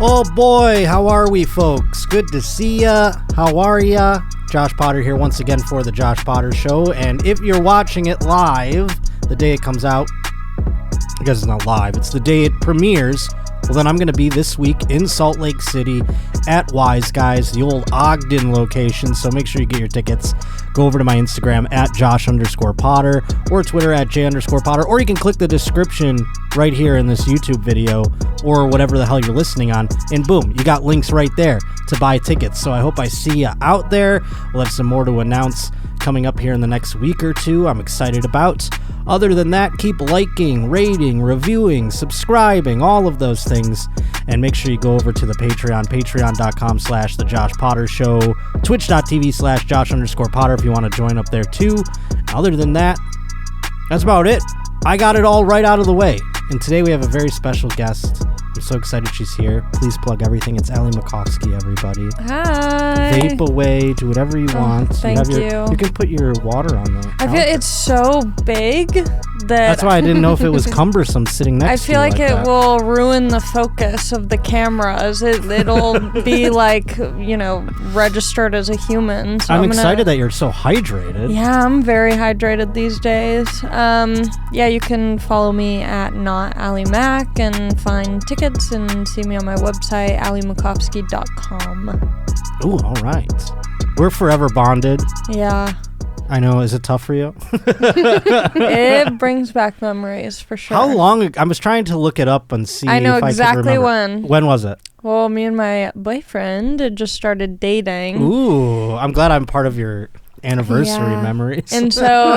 Oh boy, how are we, folks? Good to see ya. How are ya? Josh Potter here once again for the Josh Potter Show. And if you're watching it live, the day it comes out, I guess it's not live, it's the day it premieres. Well, then I'm going to be this week in Salt Lake City at Wise Guys, the old Ogden location. So make sure you get your tickets. Go over to my Instagram at Josh_Potter or Twitter at J_Potter, or you can click the description right here in this YouTube video or whatever the hell you're listening on, and boom, you got links right there to buy tickets. So I hope I see you out there. We'll have some more to announce coming up here in the next week or two. I'm excited about. Other than that, keep liking, rating, reviewing, subscribing, all of those things. And make sure you go over to the Patreon, patreon.com/The Josh Potter Show, twitch.tv/Josh_Potter if you want to join up there too. Other than that, that's about it. I got it all right out of the way. And today we have a very special guest. I'm so excited she's here. Please plug everything. It's Ali Macofsky, everybody. Hi. Vape away. Do whatever you want. Thank you. You can put your water on the I feel it's so big that... That's why I didn't know if it was cumbersome sitting next to you. I feel like it will ruin the focus of the cameras. It'll be like, registered as a human. So I'm excited that you're so hydrated. Yeah, I'm very hydrated these days. You can follow me at NotAliMac and find tickets and see me on my website, alimacofsky.com. Ooh, all right. We're forever bonded. Yeah. I know. Is it tough for you? It brings back memories, for sure. How long? I was trying to look it up and see I know if exactly I could remember. when. When was it? Well, me and my boyfriend had just started dating. Ooh, I'm glad I'm part of your anniversary memories. And so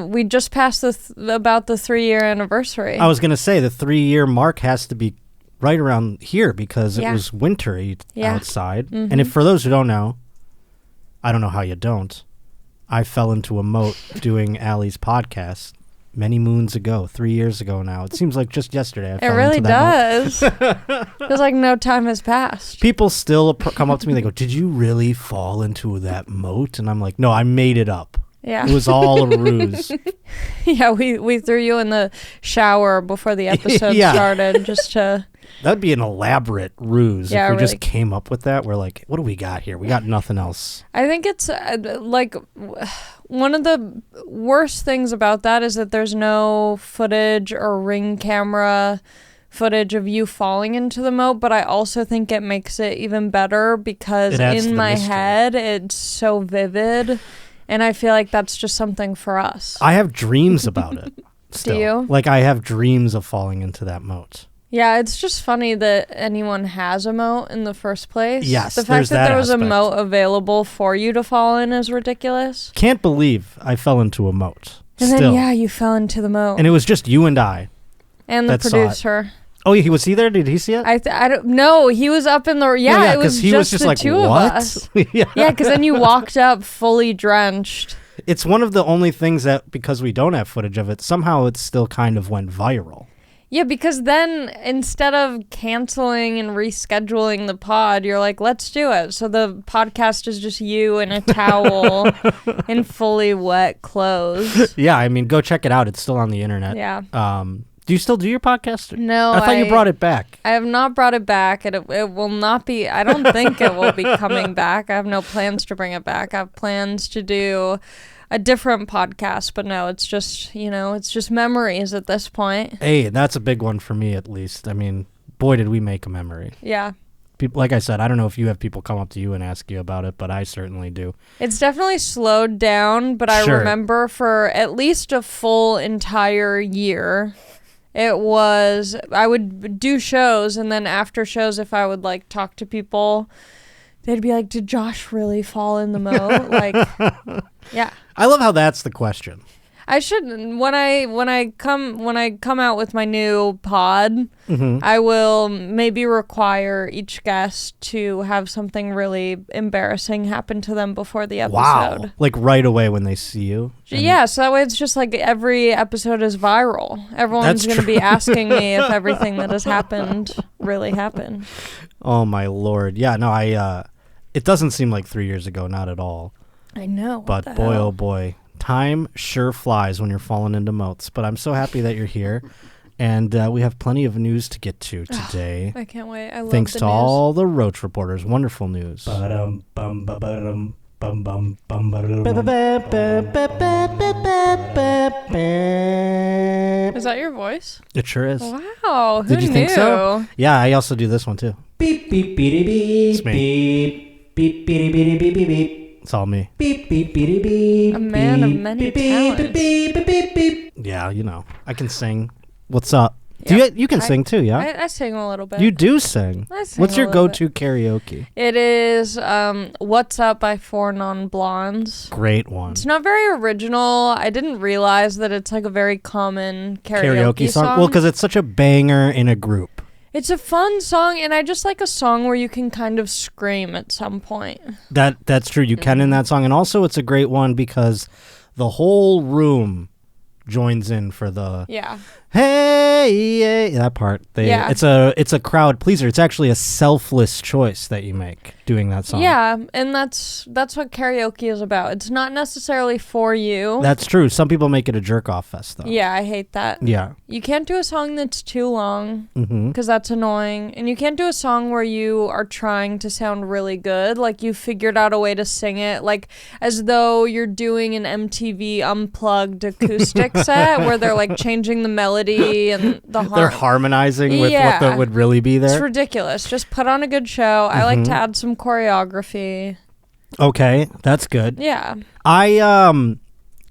we just passed about the 3-year anniversary. I was going to say the 3-year mark has to be right around here because it was wintry outside. Mm-hmm. And if for those who don't know, I don't know how you don't, I fell into a moat doing Ali's podcast many moons ago, 3 years ago now. It seems like just yesterday I fell really into that does. Feels like no time has passed. People still come up to me, they go, "Did you really fall into that moat?" And I'm like, "No, I made it up. Yeah. It was all a ruse." Yeah, we threw you in the shower before the episode started just to... That'd be an elaborate ruse if we really just came up with that. We're like, what do we got here? We got nothing else. I think it's one of the worst things about that is that there's no footage or ring camera footage of you falling into the moat, but I also think it makes it even better because in my head it's so vivid, and I feel like that's just something for us. I have dreams about it still. Do you? Like, I have dreams of falling into that moat. Yeah, it's just funny that anyone has a moat in the first place. Yes, the fact that there was a moat available for you to fall in is ridiculous. Can't believe I fell into a moat. And then, you fell into the moat. And it was just you and I. And the producer. Oh, was he there? Did he see it? I don't know. He was up in the... Yeah, it was just the like, two what? of us. Yeah, because then you walked up fully drenched. It's one of the only things that, because we don't have footage of it, somehow it still kind of went viral. Yeah, because then instead of canceling and rescheduling the pod, you're like, let's do it. So the podcast is just you in a towel in fully wet clothes. Yeah, I mean, go check it out. It's still on the internet. Yeah. Do you still do your podcast? No. I thought you brought it back. I have not brought it back. It will not be, I don't think it will be coming back. I have no plans to bring it back. I have plans to do a different podcast, but no, it's just, it's just memories at this point. Hey, that's a big one for me, at least. I mean, boy, did we make a memory. Yeah. People, like I said, I don't know if you have people come up to you and ask you about it, but I certainly do. It's definitely slowed down, but I remember for at least a full entire year, I would do shows, and then after shows, if I would talk to people, they'd be like, "Did Josh really fall in the moat?" Yeah. I love how that's the question. I should when I come out with my new pod, I will maybe require each guest to have something really embarrassing happen to them before the episode. Wow. Like right away when they see you. Yeah, so that way it's just like every episode is viral. Everyone's going to be asking me if everything that has happened really happened. Oh my Lord. Yeah, no, it doesn't seem like 3 years ago, not at all. I know. But boy, oh boy, time sure flies when you're falling into moats. But I'm so happy that you're here. And we have plenty of news to get to today. I can't wait. I love Thanks the to news. all the Roach reporters. Wonderful news. Is that your voice? It sure is. Wow. Who Did you knew? think so? Yeah, I also do this one too. Beep, beep, beep, beep, it's me. Beep, beep, beep, beep, beep, beep. It's all me. Beep, beep, beep, beep. A man of many talents. Yeah, I can sing. What's up? Yep. You can sing too, yeah? I sing a little bit. You do sing. I sing What's a your little go-to karaoke? It is What's Up by Four Non-Blondes. Great one. It's not very original. I didn't realize that it's like a very common karaoke song. Well, because it's such a banger in a group. It's a fun song, and I just like a song where you can kind of scream at some point. That's true. You can in that song. And also it's a great one because the whole room joins in for the hey, that part. It's a crowd pleaser. It's actually a selfless choice that you make doing that song. Yeah, and that's what karaoke is about. It's not necessarily for you. That's true. Some people make it a jerk-off fest, though. Yeah, I hate that. Yeah. You can't do a song that's too long because that's annoying. And you can't do a song where you are trying to sound really good. Like you figured out a way to sing it like as though you're doing an MTV Unplugged acoustic set where they're like changing the melody and they're harmonizing with what would really be there. It's ridiculous. Just put on a good show. I like to add some choreography. Okay, that's good. Yeah.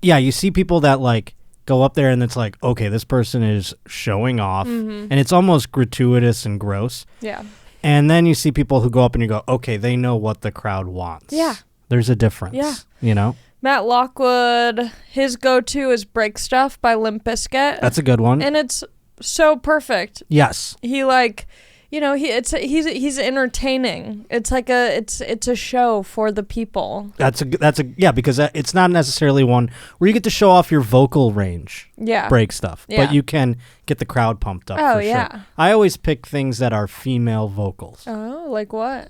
You see people that like go up there and it's like, okay, this person is showing off and it's almost gratuitous and gross. Yeah. And then you see people who go up and you go, okay, they know what the crowd wants. Yeah. There's a difference. Yeah. Matt Lockwood, his go-to is Break Stuff by Limp Bizkit. That's a good one. And it's so perfect. Yes. He like, he's entertaining. It's like it's a show for the people. Because it's not necessarily one where you get to show off your vocal range. Yeah. Break Stuff. Yeah. But you can get the crowd pumped up for sure. I always pick things that are female vocals. Oh, like what?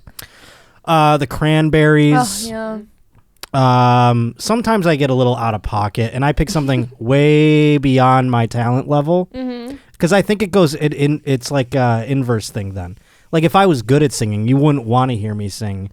The Cranberries. Oh, yeah. Sometimes I get a little out of pocket and I pick something way beyond my talent level because I think it goes it's like a inverse thing then. Like if I was good at singing, you wouldn't want to hear me sing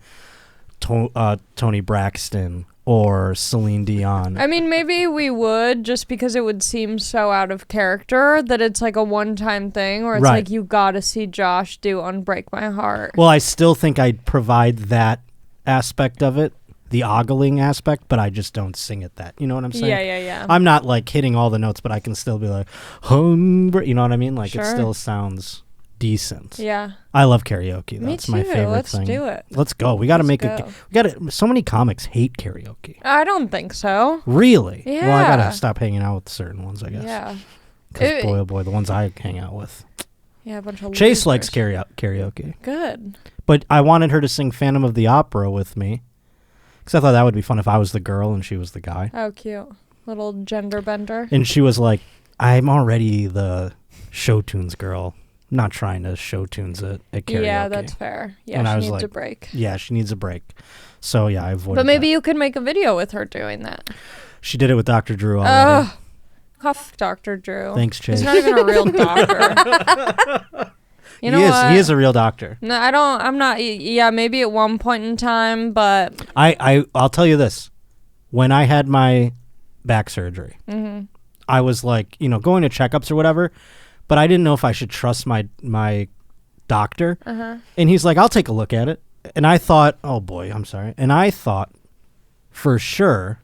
Toni Braxton or Celine Dion. I mean, maybe we would just because it would seem so out of character that it's like a one-time thing where it's like you gotta see Josh do Unbreak My Heart. Well, I still think I'd provide that aspect of it. The ogling aspect, but I just don't sing it that. You know what I'm saying? Yeah. I'm not like hitting all the notes, but I can still be like, you know what I mean? Like Sure. It still sounds decent. Yeah. I love karaoke. Me That's too. my favorite Let's thing. do it. Let's go. We got to so many comics hate karaoke. I don't think so. Really? Yeah. Well, I got to stop hanging out with certain ones, I guess. Yeah. Because boy, oh boy, the ones I hang out with. Yeah, a bunch of Chase losers. likes karaoke. Good. But I wanted her to sing Phantom of the Opera with me. Because I thought that would be fun if I was the girl and she was the guy. Oh, cute. Little gender bender. And she was like, I'm already the show tunes girl. I'm not trying to show tunes at karaoke. Yeah, that's fair. Yeah, and she needs a break. Yeah, she needs a break. So, yeah, I avoided But maybe that. you could make a video with her doing that. She did it with Dr. Drew already. Huff Dr. Drew. Thanks, Chase. He's not even a real doctor. You know what? He is a real doctor. No, I'm not. Yeah, maybe at one point in time, but I'll tell you this. When I had my back surgery, I was like, going to checkups or whatever, but I didn't know if I should trust my doctor. And he's like, I'll take a look at it. And I thought, oh boy, I'm sorry. And I thought for sure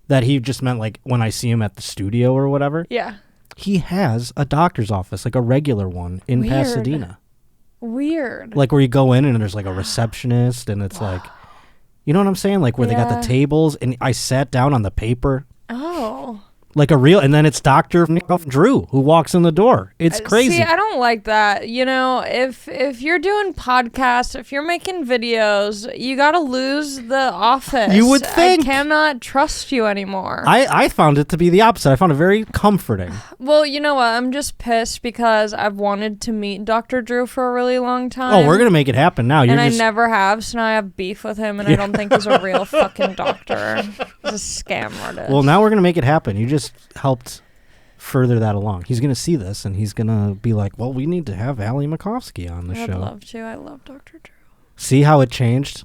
that he just meant like when I see him at the studio or whatever. Yeah. He has a doctor's office, like a regular one in Pasadena. Weird. Like where you go in and there's like a receptionist and it's like, you know what I'm saying? Like where they got the tables and I sat down on the paper. Oh. Like a real, and then it's Dr. Drew who walks in the door. It's crazy. See, I don't like that. If you're doing podcasts, if you're making videos, you got to lose the office. You would think. I cannot trust you anymore. I found it to be the opposite. I found it very comforting. Well, you know what? I'm just pissed because I've wanted to meet Dr. Drew for a really long time. Oh, we're going to make it happen now. I never have, so now I have beef with him, and I don't think he's a real fucking doctor. He's a scam artist. Well, now we're going to make it happen. You just helped further that along. He's going to see this, and he's going to be like, well, we need to have Ali Macofsky on the show. I'd love to. I love Dr. Drew. See how it changed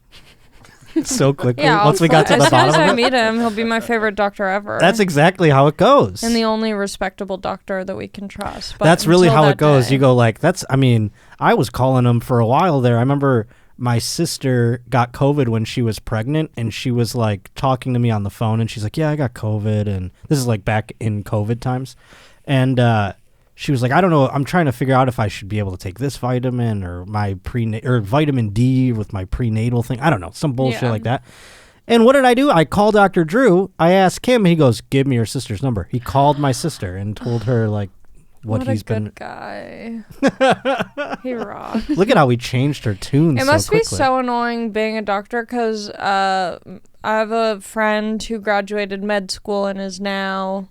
so quickly? Yeah, once we got to the bottom of it? As soon as I meet him, he'll be my favorite doctor ever. That's exactly how it goes. And the only respectable doctor that we can trust. But that's really how it goes. Day, you go like, I was calling him for a while there. I remember my sister got COVID when she was pregnant, and she was like talking to me on the phone, and she's like, yeah, I got COVID. And this is like back in COVID times. And she was like, I don't know. I'm trying to figure out if I should be able to take this vitamin or my or vitamin D with my prenatal thing. I don't know. Some bullshit like that. And what did I do? I called Dr. Drew. I asked him. He goes, give me your sister's number. He called my sister and told her like what he's been. What a good guy. He rocks. Look at how we changed her tune so quickly. It must be so annoying being a doctor because I have a friend who graduated med school and is now,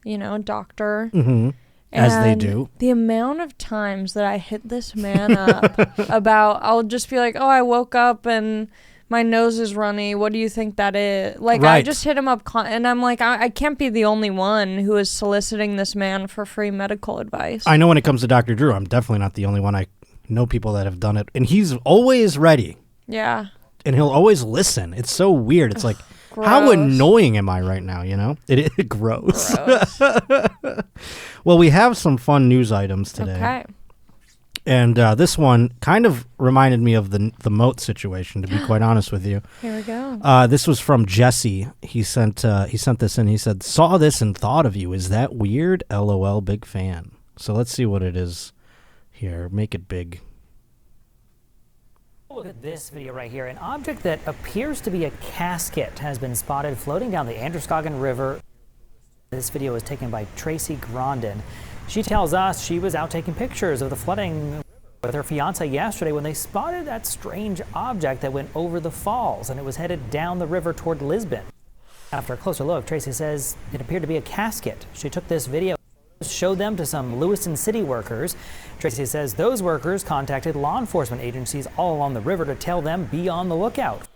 a doctor. Mm-hmm. As they do. The amount of times that I hit this man up about, I'll just be like, oh, I woke up and my nose is runny. What do you think that is? Like, right. I just hit him up and I'm like, I can't be the only one who is soliciting this man for free medical advice. I know when it comes to Dr. Drew, I'm definitely not the only one. I know people that have done it. And he's always ready. Yeah. And he'll always listen. It's so weird. It's like, gross. How annoying am I right now, It is gross. Well, we have some fun news items today. Okay. And this one kind of reminded me of the moat situation, to be quite honest with you. Here we go. This was from Jesse. He sent this in. He said, saw this and thought of you. Is that weird? LOL, big fan. So let's see what it is here. Make it big. Look at this video right here. An object that appears to be a casket has been spotted floating down the Androscoggin River. This video was taken by Tracy Grondin. She tells us she was out taking pictures of the flooding with her fiance yesterday when they spotted that strange object that went over the falls, and it was headed down the river toward Lisbon. After a closer look, Tracy says it appeared to be a casket. She took this video, showed them to some Lewiston City workers. Tracy says those workers contacted law enforcement agencies all along the river to tell them be on the lookout.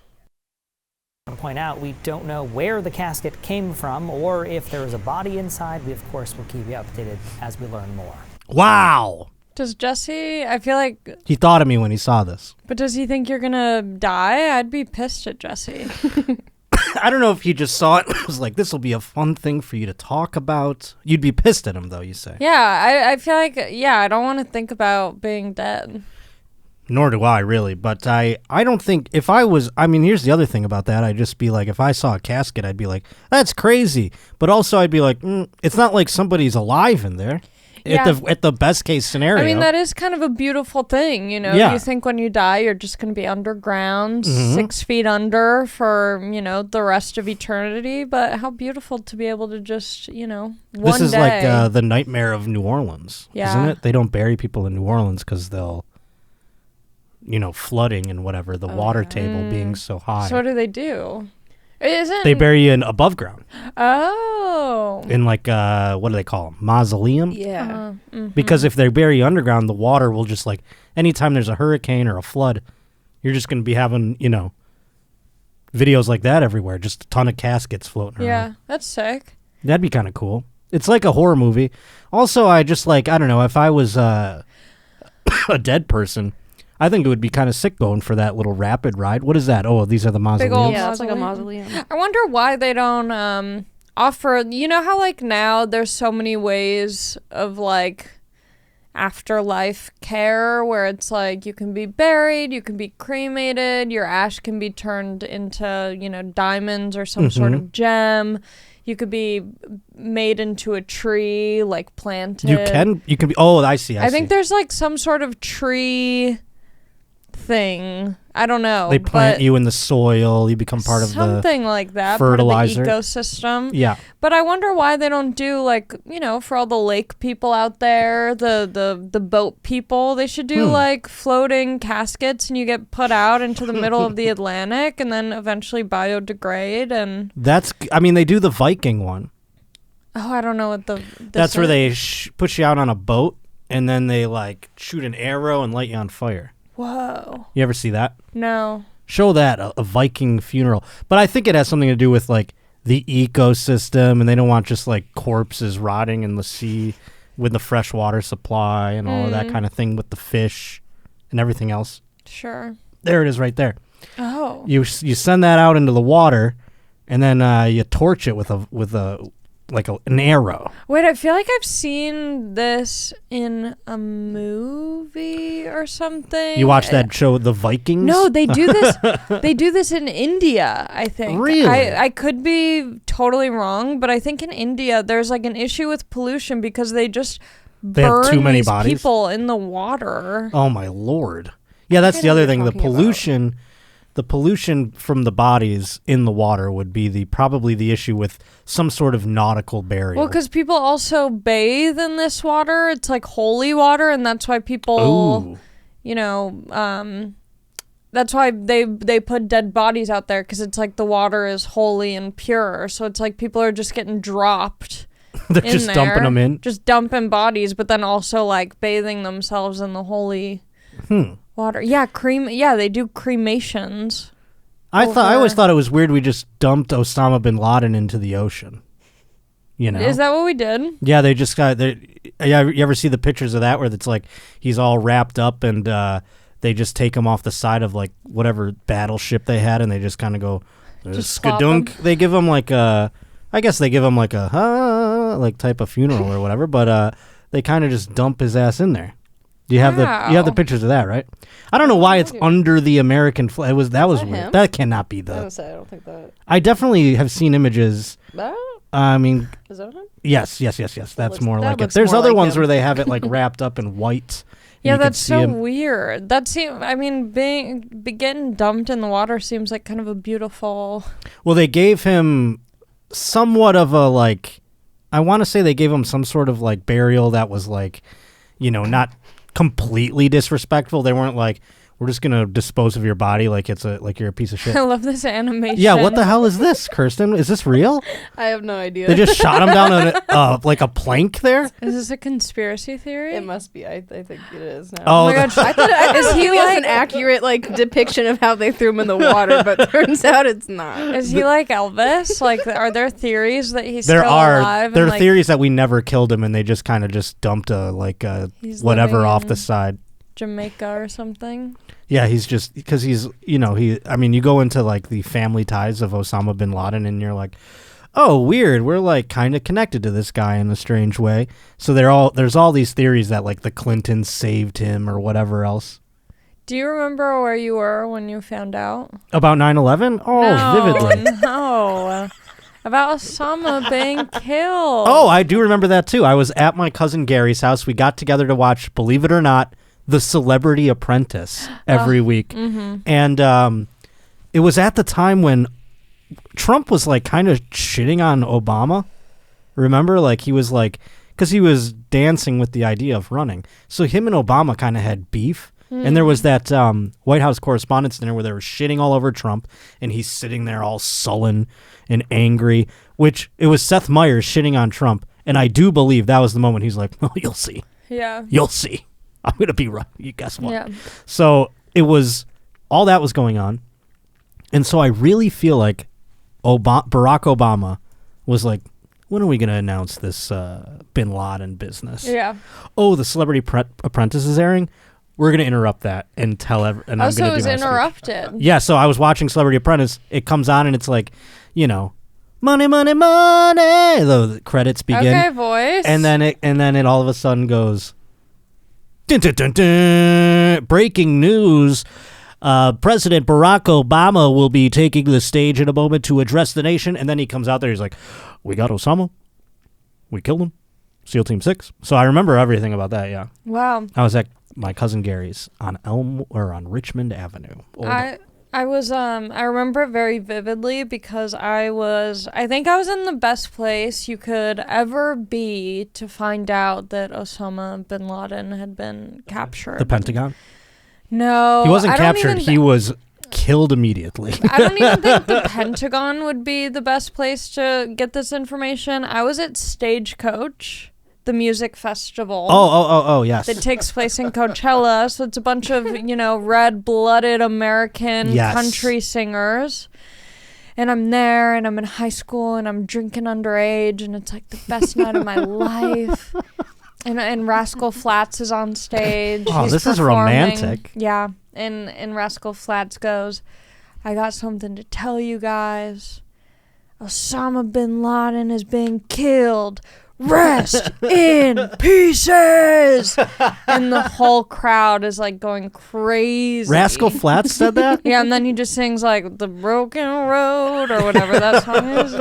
I want to point out we don't know where the casket came from or if there is a body inside. We, of course, will keep you updated as we learn more. Wow. Does Jesse, I feel like... He thought of me when he saw this. But does he think you're going to die? I'd be pissed at Jesse. I don't know if he just saw it and was like, this will be a fun thing for you to talk about. You'd be pissed at him, though, you say. Yeah, I feel like, I don't want to think about being dead. Nor do I, really. But I don't think, if I was, here's the other thing about that. I'd just be like, if I saw a casket, I'd be like, that's crazy. But also I'd be like, it's not like somebody's alive in there. Yeah. At the best case scenario. That is kind of a beautiful thing, Yeah. You think when you die, you're just going to be underground, 6 feet under for, the rest of eternity. But how beautiful to be able to just, one day. This is like the nightmare of New Orleans, isn't it? They don't bury people in New Orleans because they'll, flooding and whatever, the water table being so high. So what do they do? They bury you in above ground. Oh. In like, what do they call them? Mausoleum? Yeah. Because if they bury you underground, the water will just like, anytime there's a hurricane or a flood, you're just going to be having, videos like that everywhere. Just a ton of caskets floating around. Yeah, that's sick. That'd be kind of cool. It's like a horror movie. Also, I just like, I don't know, if I was a dead person, I think it would be kind of sick going for that little rapid ride. What is that? Oh, these are the mausoleums? Yeah, it's like a mausoleum. I wonder why they don't offer... You know how, like, now there's so many ways of, like, afterlife care where it's, like, you can be buried, you can be cremated, your ash can be turned into, diamonds or some sort of gem. You could be made into a tree, like, planted. You can be... Oh, I see. I think there's, like, some sort of tree... thing. I don't know. They plant you in the soil. You become part of the something like that. fertilizer. Part of the ecosystem. Yeah. But I wonder why they don't do like, for all the lake people out there, the boat people, they should do like floating caskets and you get put out into the middle of the Atlantic and then eventually biodegrade and they do the Viking one. Oh, I don't know what that's where they push you out on a boat and then they like shoot an arrow and light you on fire. Whoa. You ever see that? No. Show that, a Viking funeral. But I think it has something to do with, like, the ecosystem, and they don't want just like corpses rotting in the sea with the fresh water supply and all of that kind of thing with the fish and everything else. Sure. There it is right there. Oh. You send that out into the water, and then you torch it with an arrow. Wait, I feel like I've seen this in a movie or something. You watch that show, The Vikings? No, they do this. They do this in India, I think. Really? I could be totally wrong, but I think in India there's like an issue with pollution because they just burn have too many these bodies? people in the water. Oh my lord! Yeah, that's the other thing. The pollution. The pollution from the bodies in the water would be probably the issue with some sort of nautical burial. Well, because people also bathe in this water. It's like holy water, and that's why people, that's why they put dead bodies out there, because it's like the water is holy and pure. So it's like people are just getting dropped. They're just dumping them in? Just dumping bodies, but then also like bathing themselves in the holy water. Yeah, they do cremations. I always thought it was weird we just dumped Osama bin Laden into the ocean. You know? Is that what we did? Yeah, they just got... You ever see the pictures of that where it's like he's all wrapped up and they just take him off the side of like whatever battleship they had and they just kind of go... Just skadunk. They give him like a... I guess they give him like a... like type of funeral or whatever, but they kind of just dump his ass in there. You have the pictures of that, right? I don't know why it's under the American flag. That was weird. Him? That cannot be I don't think that. I definitely have seen images. I mean, is that him? Yes. That's more like it. looks There's more other like ones him. where they have it like wrapped up in white. Yeah, that's so weird. Getting dumped in the water seems like kind of a beautiful... Well, they gave him somewhat of a like... I want to say they gave him some sort of like burial that was like, not completely disrespectful. They weren't like, we're just gonna dispose of your body like you're a piece of shit. I love this animation. Yeah, what the hell is this, Kirsten? Is this real? I have no idea. They just shot him down on like a plank there? Is this a conspiracy theory? It must be. I think it is now. Oh, my God. I thought it was an accurate like depiction of how they threw him in the water, but turns out it's not. Is he like Elvis? Like, are there theories that he's still alive? There and, are theories that we never killed him and they just kind of just dumped whatever off the side. Jamaica or something. Yeah, he's just because he's you go into like the family ties of Osama bin Laden and you're like, oh, weird, we're like kind of connected to this guy in a strange way. So there's all these theories that like the Clintons saved him or whatever else. Do you remember where you were when you found out About 9/11? Oh, vividly. No. About Osama being killed. Oh, I do remember that too. I was at my cousin Gary's house. We got together to watch, believe it or not, The Celebrity Apprentice every week. Mm-hmm. And it was at the time when Trump was like kind of shitting on Obama. Remember? Like he was like, because he was dancing with the idea of running. So him and Obama kind of had beef. And there was that White House Correspondents' Dinner where they were shitting all over Trump, and he's sitting there all sullen and angry, which it was Seth Meyers shitting on Trump. And I do believe that was the moment he's like, well, you'll see. Yeah. You'll see. I'm going to be right. You guess what? Yeah. So it was, all that was going on. And so I really feel like Barack Obama was like, when are we going to announce this bin Laden business? Yeah. Oh, the Celebrity Apprentice is airing? We're going to interrupt that and tell everyone. And I'm so gonna it was do my speech. interrupted. Yeah, so I was watching Celebrity Apprentice. It comes on and it's like, money, money, money. The credits begin. Okay, voice. And then it all of a sudden goes, dun, dun, dun, dun. Breaking news. President Barack Obama will be taking the stage in a moment to address the nation. And then he comes out there. He's like, we got Osama. We killed him. SEAL Team 6. So I remember everything about that, yeah. Wow. I was at my cousin Gary's on on Richmond Avenue. I remember it very vividly because I think I was in the best place you could ever be to find out that Osama bin Laden had been captured. The Pentagon? No. He wasn't captured. He was killed immediately. I don't even think the Pentagon would be the best place to get this information. I was at Stagecoach, the music festival. Oh, yes. That takes place in Coachella. So it's a bunch of, red-blooded American country singers. And I'm there, and I'm in high school, and I'm drinking underage, and it's like the best night of my life. And Rascal Flatts is on stage. Oh, He's this is performing. romantic. Yeah, and Rascal Flatts goes, I got something to tell you guys. Osama bin Laden is being killed. Rest in pieces. And the whole crowd is like going crazy. Rascal Flatts said that? Yeah, and then he just sings like The Broken Road or whatever that song is.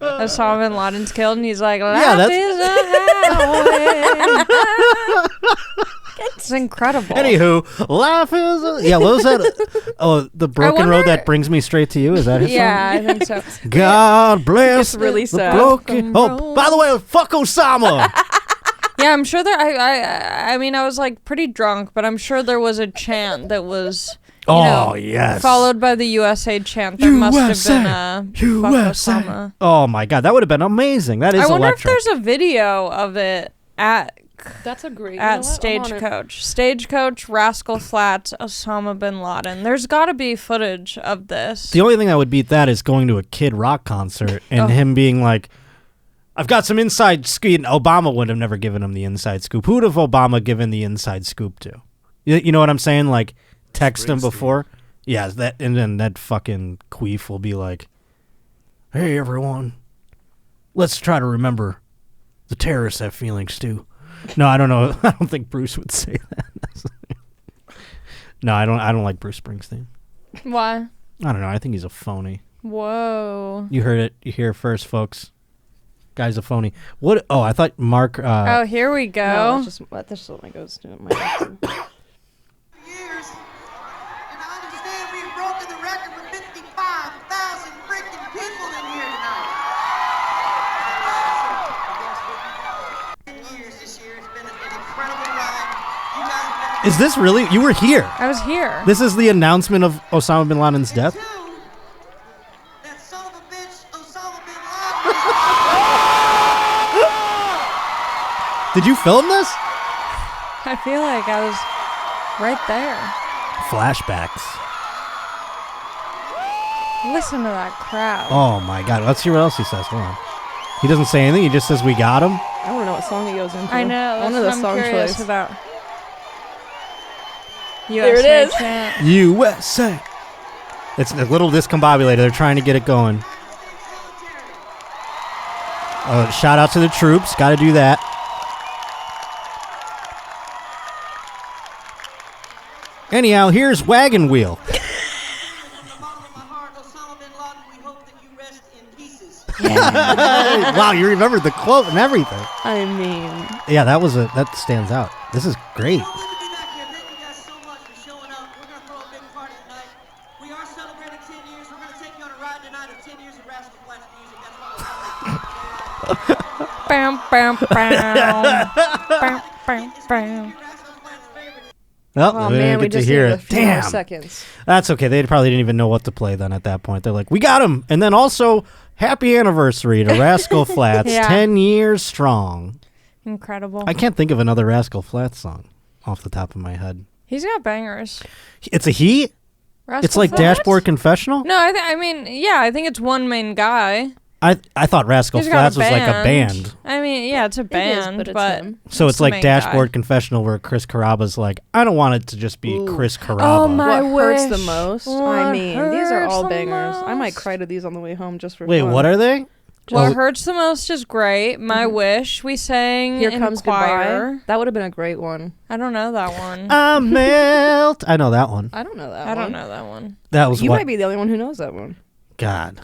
Osama bin Laden's killed and he's like, life is a highway. It's incredible. Anywho, life is a... Yeah, what was that? Oh, The Broken Road That Brings Me Straight to You? Is that his song? Yeah, I think so. God bless It's really the sad. broken... Oh, by the way, fuck Osama. Yeah, I'm sure there... I mean, I was like pretty drunk, but I'm sure there was a chant that was... yes. Followed by the USA chant. There must have been a USA. Fuck Osama. Oh my God, that would have been amazing. That is I wonder electric. if there's a video of it at That's a great... Stagecoach. Stagecoach, Rascal Flatts, Osama bin Laden. There's got to be footage of this. The only thing that would beat that is going to a Kid Rock concert and him being like, I've got some inside scoop. Obama would have never given him the inside scoop. Who would have Obama given the inside scoop to? You know what I'm saying? Like, text him before. Yeah, and then that fucking queef will be like, hey, everyone, let's try to remember the terrorists have feelings too. No, I don't know. I don't think Bruce would say that. No, I don't like Bruce Springsteen. Why? I don't know. I think he's a phony. Whoa. You heard it. You hear it first, folks. Guy's a phony. What? Oh, I thought Mark... oh, here we go. No, that's just what goes to my bathroom. Years, and I understand we've broken the record with 55,000 freaking people in here tonight. 10 years this year. It's been an incredible ride. You guys have been... Is this really... You were here. I was here. This is the announcement of Osama bin Laden's death? That son of a bitch, Osama bin Laden. Did you film this? I feel like I was right there. Flashbacks. Listen to that crowd. Oh, my God. Let's see what else he says. Hold on. He doesn't say anything. He just says, we got him. I want to know what song he goes into. I know. I That's know what the I'm song curious choice. about. There it is. Chant. USA. It's a little discombobulated. They're trying to get it going. Shout out to the troops. Got to do that. Anyhow, here's Wagon Wheel. From the bottom of my heart, Osama bin Laden, we hope that you rest in pieces. Wow, you remembered the quote and everything. I mean... Yeah, that stands out. This is great. It's lovely to be back here. Thank you guys so much for showing up. We're going to throw a big party tonight. We are celebrating 10 years. We're going to take you on a ride tonight of 10 years of Rascal Flatts music. That's what we're Bam, bam, bam. Bam, bam, bam. Rascal Flatts' favorite. Well, Oh, we didn't man, we get to just hear needed a it. few more Damn. seconds. That's okay. They probably didn't even know what to play then at that point. They're like, we got him. And then also, happy anniversary to Rascal Flatts. Yeah. 10 years strong. Incredible. I can't think of another Rascal Flatts song off the top of my head. He's got bangers. It's a he? Rascal It's like Flatts? Dashboard Confessional? No, I mean, yeah, I think it's one main guy. I thought Rascal He's got Flatts was like a band. I mean, yeah, it's a band, but it's but him. So it's the like main Dashboard guy. Confessional where Chris Caraba's like, I don't want it to just be Ooh. Chris Caraba. Oh my What hurts the wish. most? I What mean, these are all hurts the bangers. I might most? cry to these on the way home just for Wait, fun. what are they? What Oh, hurts the most is great. My wish. We sang Here in Comes choir. Goodbye. That would have been a great one. I don't know that one. I melt. I know that one. I don't know that I one. don't know that one. That was You what? might be the only one who knows that one. God.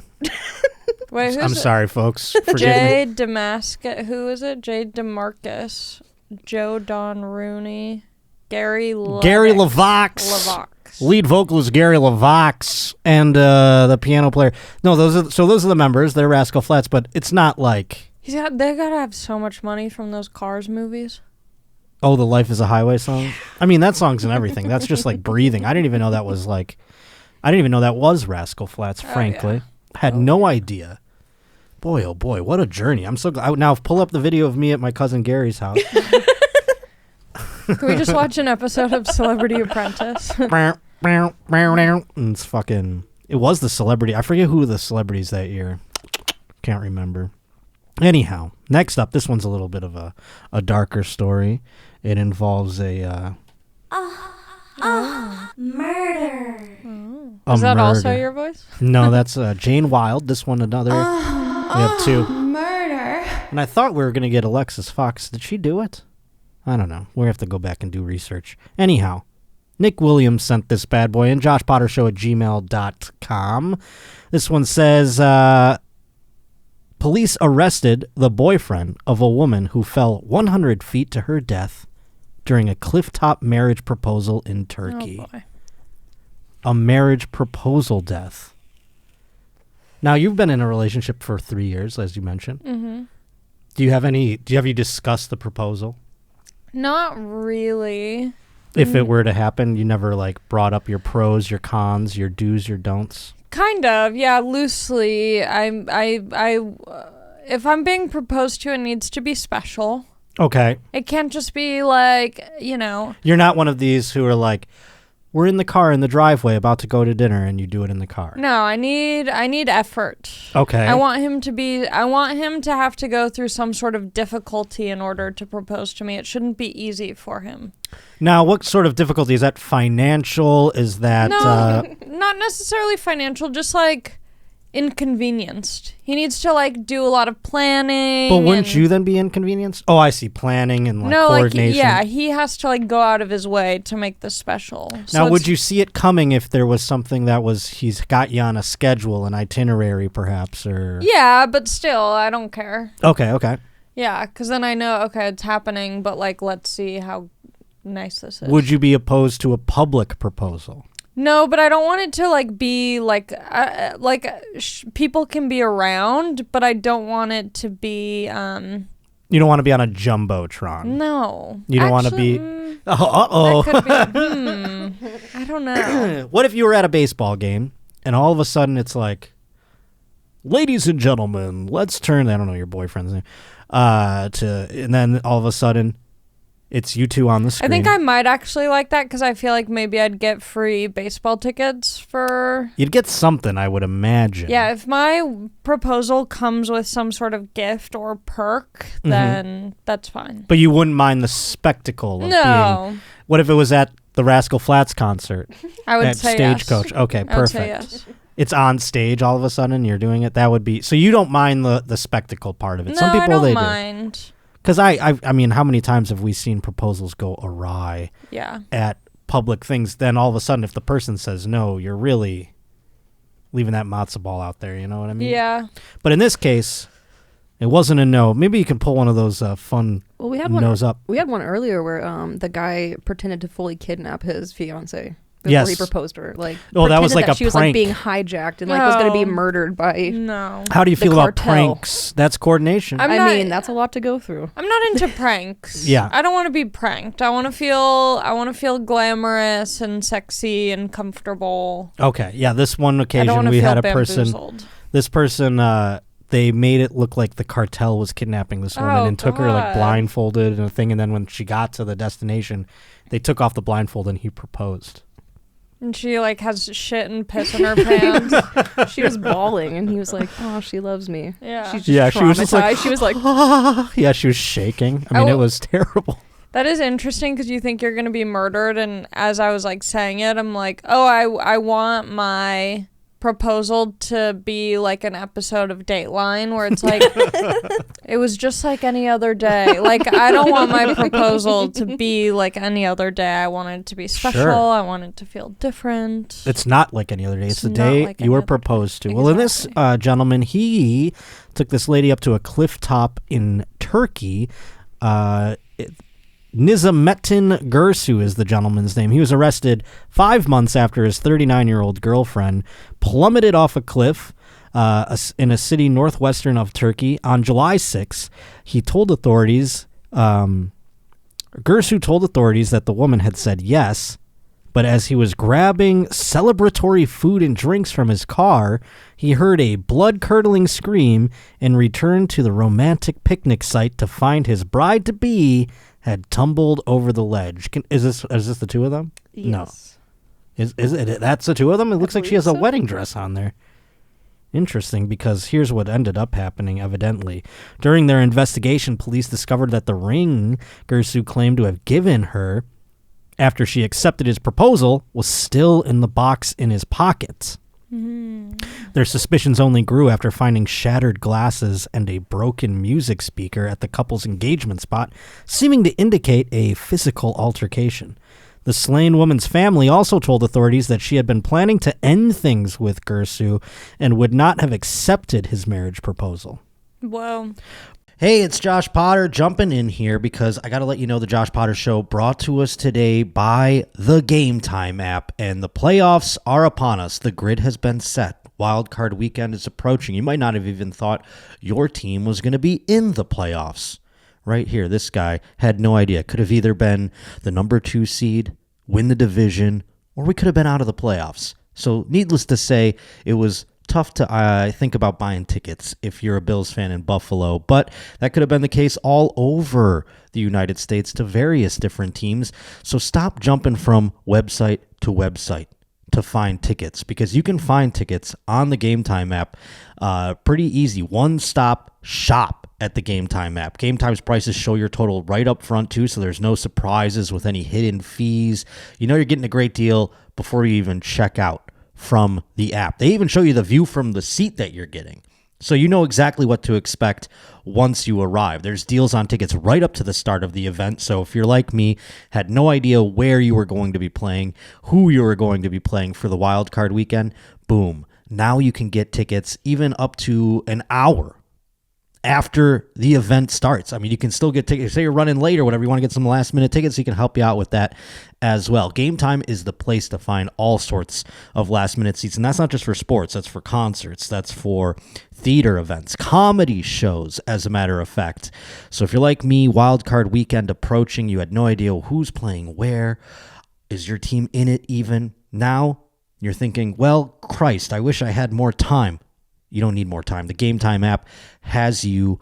Wait, who's I'm it? sorry, folks. Forgive me. Jay Damascus. Who is it? Jay DeMarcus. Joe Don Rooney. Gary LaVox. LaVox. Lead vocalist Gary LaVox and the piano player. No, those are the members. They're Rascal Flatts, but it's not like They gotta have so much money from those Cars movies. oh, the Life is a Highway song. I mean, that song's in everything. That's just like breathing. I didn't even know that was Rascal Flatts. Frankly, had no idea. Boy, oh boy, what a journey! I'm so glad. Now pull up the video of me at my cousin Gary's house. Can we just watch an episode of Celebrity Apprentice? And it's fucking. It was the celebrity. I forget who the celebrities that year. Can't remember. Anyhow, next up, this one's a little bit of a darker story. It involves a murder. Is that also your voice? No, that's Jane Wilde. This one another. We have two. Murder. And I thought we were going to get Alexis Fox. Did she do it? I don't know. We have to go back and do research. Anyhow, Nick Williams sent this bad boy in. joshpottershow@gmail.com. This one says, police arrested the boyfriend of a woman who fell 100 feet to her death during a clifftop marriage proposal in Turkey. Oh, boy. A marriage proposal death. Now, you've been in a relationship for 3 years, as you mentioned. Mm-hmm. Have you discussed the proposal? Not really. If it were to happen, you never brought up your pros, your cons, your do's, your don'ts? Kind of, yeah, loosely. If I'm being proposed to, it needs to be special. Okay. It can't just be You're not one of these who are like, we're in the car in the driveway about to go to dinner, and you do it in the car. No, I need effort. Okay. I want him to have to go through some sort of difficulty in order to propose to me. It shouldn't be easy for him. Now, what sort of difficulty? Is that financial? Is that... No, not necessarily financial, just inconvenienced. He needs to do a lot of planning. But wouldn't you then be inconvenienced? Oh, I see. Planning and coordination. He has to go out of his way to make this special. Now, would you see it coming if there was something that he's got you on a schedule, an itinerary perhaps, or... Yeah, but still, I don't care. Okay. Yeah, because then I know, okay, it's happening, but let's see how nice this is. Would you be opposed to a public proposal? No, but I don't want it to be people can be around, but I don't want it to be. You don't want to be on a jumbotron. No, you don't want to be. That could be, I don't know. What if you were at a baseball game and all of a sudden it's ladies and gentlemen, let's turn. I don't know your boyfriend's name. And then all of a sudden, it's you two on the screen. I think I might actually like that because I feel like maybe I'd get free baseball tickets for... You'd get something, I would imagine. Yeah, if my proposal comes with some sort of gift or perk, then that's fine. But you wouldn't mind the spectacle of being... What if it was at the Rascal Flatts concert? I would say Stagecoach. yes. Okay, perfect. I would say yes. It's on stage all of a sudden, you're doing it. That would be... So you don't mind the spectacle part of it. No, Some people, I don't they mind. do. Because I mean, how many times have we seen proposals go awry at public things? Then all of a sudden, if the person says no, you're really leaving that matzo ball out there. You know what I mean? Yeah. But in this case, it wasn't a no. Maybe you can pull one of those fun nose up. We had one earlier where the guy pretended to fully kidnap his fiancée. Before he proposed to her, that was like a she was prank. Being hijacked and was going to be murdered by. No. How do you feel about cartel. pranks? That's coordination. I mean, that's a lot to go through. I'm not into pranks. Yeah. I don't want to be pranked. I want to feel glamorous and sexy and comfortable. Okay. Yeah. This one I occasion don't we feel had a bamboozled. person. This person. They made it look like the cartel was kidnapping this woman and took her blindfolded and a thing. And then when she got to the destination, they took off the blindfold and he proposed. And she has shit and piss in her pants. She was bawling, and he was like, "Oh, she loves me." Yeah. She's just she was just like, she was like, yeah, she was shaking. I mean, it was terrible. That is interesting because you think you're going to be murdered. And as I was saying it, I'm like, oh, I want my proposal to be an episode of Dateline where it's it was just like any other day. I don't want my proposal to be like any other day. I want it to be special. Sure. I want it to feel different. It's not like any other day. It's the not day like you were any other proposed to. day. Well, in this Exactly. gentleman, he took this lady up to a cliff top in Turkey. Nizamettin Gursu is the gentleman's name. He was arrested 5 months after his 39-year-old girlfriend plummeted off a cliff in a city northwestern of Turkey on July 6th. He told authorities, Gursu told authorities that the woman had said yes, but as he was grabbing celebratory food and drinks from his car, he heard a blood-curdling scream and returned to the romantic picnic site to find his bride-to-be had tumbled over the ledge. Is this the two of them? "Yes." Is it? That's the two of them? It looks like she has a so. wedding dress on there. Interesting, because here's what ended up happening, evidently. During their investigation, police discovered that the ring Gersu claimed to have given her after she accepted his proposal was still in the box in his pocket. Their suspicions only grew after finding shattered glasses and a broken music speaker at the couple's engagement spot, seeming to indicate a physical altercation. The slain woman's family also told authorities that she had been planning to end things with Gersu and would not have accepted his marriage proposal. Whoa. Hey, it's Josh Potter jumping in here because I got to let you know the Josh Potter Show brought to us today by the Game Time app, and the playoffs are upon us. The grid has been set. Wild Card weekend is approaching. You might not have even thought your team was going to be in the playoffs. Right here, this guy had no idea. Could have either been the number 2 seed, win the division, or we could have been out of the playoffs. So needless to say, it was tough to think about buying tickets if you're a Bills fan in Buffalo, but that could have been the case all over the United States to various different teams. So stop jumping from website to website to find tickets, because you can find tickets on the Game Time app pretty easy. One-stop shop at the Game Time app. Game Time's prices show your total right up front too, so there's no surprises with any hidden fees. You know you're getting a great deal before you even check out from the app. They even show you the view from the seat that you're getting, so you know exactly what to expect once you arrive. There's deals on tickets right up to the start of the event, so if you're like me, had no idea where you were going to be playing, who you were going to be playing for the wild card weekend, boom. Now you can get tickets even up to an hour after the event starts. I mean, you can still get tickets. Say you're running late or whatever, you want to get some last minute tickets, he can help you out with that as well. Game Time is the place to find all sorts of last minute seats. And that's not just for sports. That's for concerts. That's for theater events, comedy shows, as a matter of fact. So if you're like me, wild card weekend approaching, you had no idea who's playing where. Is your team in it even? Now you're thinking, well, Christ, I wish I had more time. You don't need more time. The Game Time app has you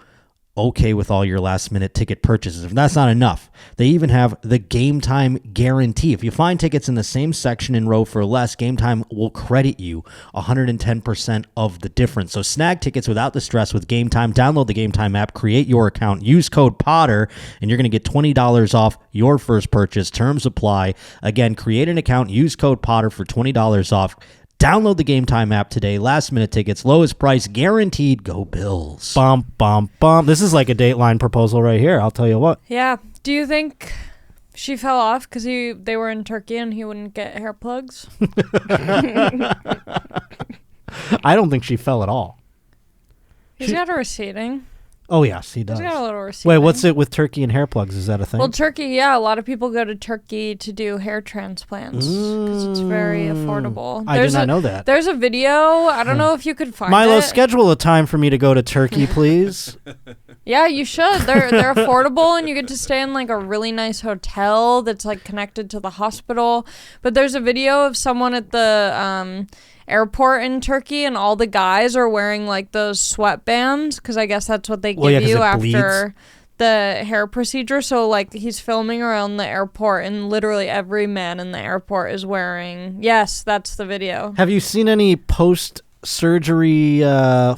okay with all your last-minute ticket purchases. If that's not enough, they even have the Game Time guarantee. If you find tickets in the same section and row for less, Game Time will credit you 110% of the difference. So snag tickets without the stress with Game Time. Download the Game Time app, create your account, use code Potter, and you're going to get $20 off your first purchase. Terms apply. Again, create an account, use code Potter for $20 off. Download the Game Time app today. Last minute tickets, lowest price guaranteed. Go Bills. Bump, bump, bump. This is like a Dateline proposal right here. I'll tell you what. Yeah. Do you think she fell off because they were in Turkey and he wouldn't get hair plugs? I don't think she fell at all. He's got a receding. Oh, yes, he does. He's got a little receding. Wait, what's it with Turkey and hair plugs? Is that a thing? Well, Turkey, yeah. A lot of people go to Turkey to do hair transplants because it's very affordable. I did not know that. There's a video. I don't know if you could find Milo, it. schedule a time for me to go to Turkey, please. Yeah, you should. They're affordable, and you get to stay in like a really nice hotel that's like connected to the hospital. But there's a video of someone at the airport in Turkey, and all the guys are wearing like those sweatbands because I guess that's what they give you after the hair procedure. So like he's filming around the airport, and literally every man in the airport is wearing. Yes, that's the video. Have you seen any post-surgery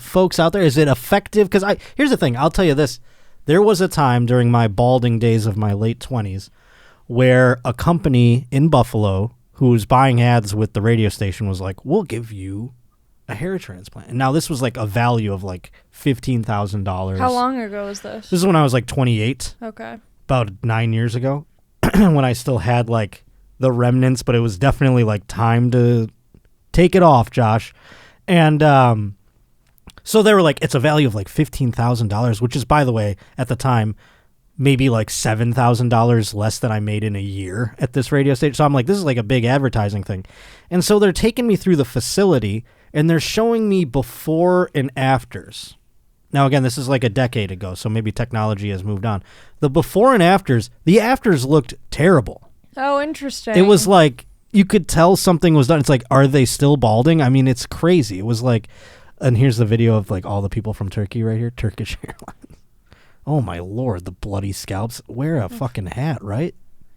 folks out there? Is it effective? Because here's the thing. I'll tell you this. There was a time during my balding days of my late 20s where a company in Buffalo who's buying ads with the radio station was like, we'll give you a hair transplant. And now this was like a value of like $15,000. How long ago was this? This is when I was like 28. Okay. About 9 years ago when I still had like the remnants, but it was definitely like time to take it off, Josh. And so they were like, it's a value of like $15,000, which is, by the way, at the time, maybe like $7,000 less than I made in a year at this radio station. So I'm like, this is like a big advertising thing. And so they're taking me through the facility and they're showing me before and afters. Now, again, this is like a decade ago, so maybe technology has moved on. The before and afters, the afters looked terrible. Oh, interesting. It was like, you could tell something was done. It's like, are they still balding? I mean, it's crazy. It was like, and here's the video of like all the people from Turkey right here, Turkish Airlines. Oh, my Lord, the bloody scalps. Wear a fucking hat, right?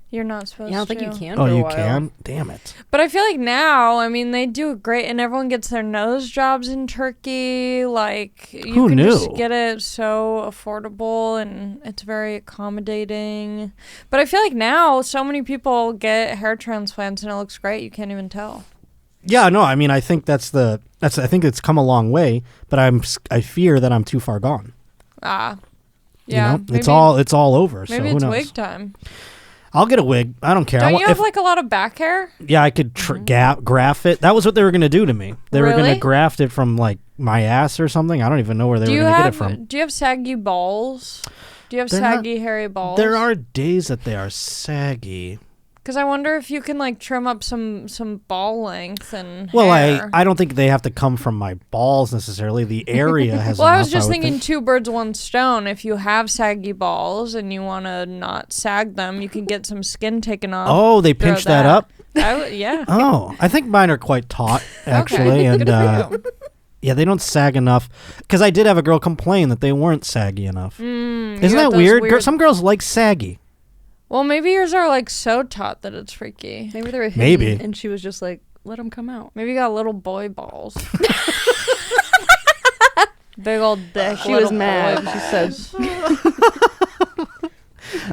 You're not supposed to. Yeah, I don't think you can. Oh, for a you while. can? Damn it. But I feel like now, I mean, they do great, and everyone gets their nose jobs in Turkey. Like, you Who can knew? just get it so affordable, and it's very accommodating. But I feel like now, so many people get hair transplants, and it looks great. You can't even tell. Yeah, no, I mean, I think I think it's come a long way, but I fear that I'm too far gone. Ah. Yeah. You know? It's all over. Maybe so who it's knows? wig time. I'll get a wig. I don't care. Don't you have like a lot of back hair? Yeah, I could graft it. That was what they were going to do to me. They were going Really? to graft it from like my ass or something. I don't even know where they were going to get it from. Do you have saggy balls? Do you have They're saggy, hairy balls? There are days that they are saggy. Because I wonder if you can like trim up some ball length and Well, hair. I don't think they have to come from my balls necessarily. The area has Well, enough, I was just would thinking think. 2 birds, 1 stone. If you have saggy balls and you want to not sag them, you can get some skin taken off. Oh, they throw pinch that up? Yeah. Oh, I think mine are quite taut, actually. And Good for you. yeah, they don't sag enough. Because I did have a girl complain that they weren't saggy enough. You Isn't got that those weird? Some girls like saggy. Well, maybe yours are like so taut that it's freaky. Maybe they were hidden, Maybe. and she was just like, let them come out. Maybe you got little boy balls. Big old dick. She was little mad. boy She said,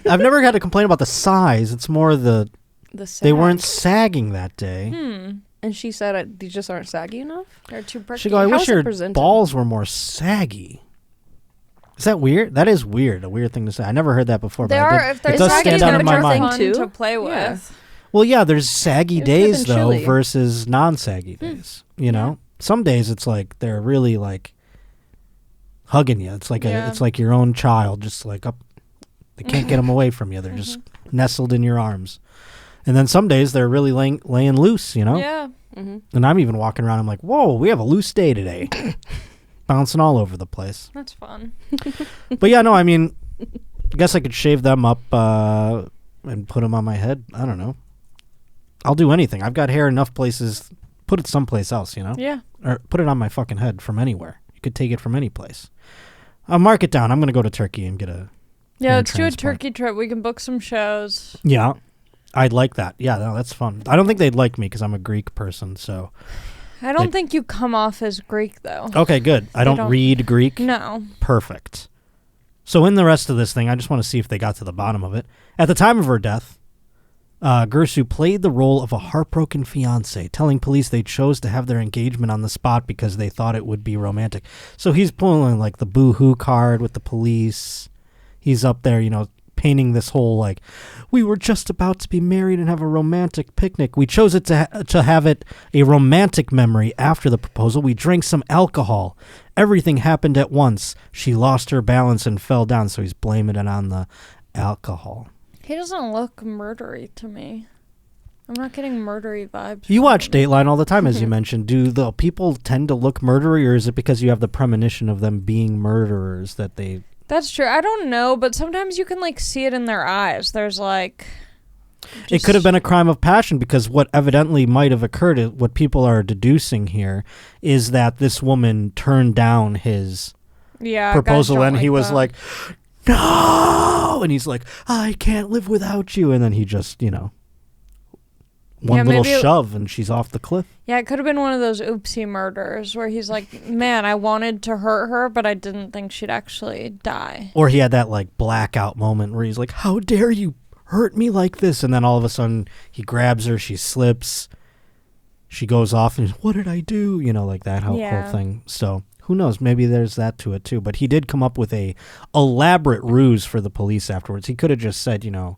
I've never had to complain about the size. It's more the they sag. weren't sagging that day. And she said, these just aren't saggy enough? They're too pricky. She go, I How wish is it your presented? balls were more saggy. Is that weird? That is weird. A weird thing to say. I never heard that before. They but are. I If did, they're it does saggy, stand out in my they're mind. fun too. to play Yeah. with. Well, yeah, there's saggy It could've days been though chilly. versus non-saggy days. You know, some days it's like they're really like hugging you. It's like Yeah. it's like your own child, just like up. They can't get them away from you. They're just nestled in your arms. And then some days they're really laying loose. You know. Yeah. And I'm even walking around. I'm like, whoa, we have a loose day today, bouncing all over the place. That's fun. But yeah, no, I mean, I guess I could shave them up and put them on my head. I don't know. I'll do anything. I've got hair enough places. Put it someplace else, you know? Yeah. Or put it on my fucking head from anywhere. You could take it from any place. I'll mark it down. I'm going to go to Turkey and get a Yeah, hair let's do a transplant. Turkey trip. We can book some shows. Yeah. I'd like that. Yeah, no, that's fun. I don't think they'd like me because I'm a Greek person, so. I don't think you come off as Greek, though. Okay, good. I don't read Greek. No. Perfect. So in the rest of this thing, I just want to see if they got to the bottom of it. At the time of her death, Gersu played the role of a heartbroken fiancé, telling police they chose to have their engagement on the spot because they thought it would be romantic. So he's pulling like the boo-hoo card with the police. He's up there, you know, painting this whole like, we were just about to be married and have a romantic picnic. We chose it to have it a romantic memory after the proposal. We drank some alcohol. Everything happened at once. She lost her balance and fell down, so he's blaming it on the alcohol. He doesn't look murdery to me. I'm not getting murdery vibes. You from watch him. Dateline all the time, as you mentioned. Do the people tend to look murdery, or is it because you have the premonition of them being murderers that they... That's true. I don't know, but sometimes you can like see it in their eyes. There's like... It could have been a crime of passion because what evidently might have occurred, what people are deducing here, is that this woman turned down his proposal and he was like, no! And he's like, I can't live without you. And then he just, you know, one little shove and she's off the cliff. Yeah, it could have been one of those oopsie murders where he's like, man, I wanted to hurt her, but I didn't think she'd actually die. Or he had that like blackout moment where he's like, how dare you hurt me like this? And then all of a sudden he grabs her, she slips, she goes off and he's, what did I do? You know, like that whole thing. So who knows? Maybe there's that to it too. But he did come up with a elaborate ruse for the police afterwards. He could have just said, you know,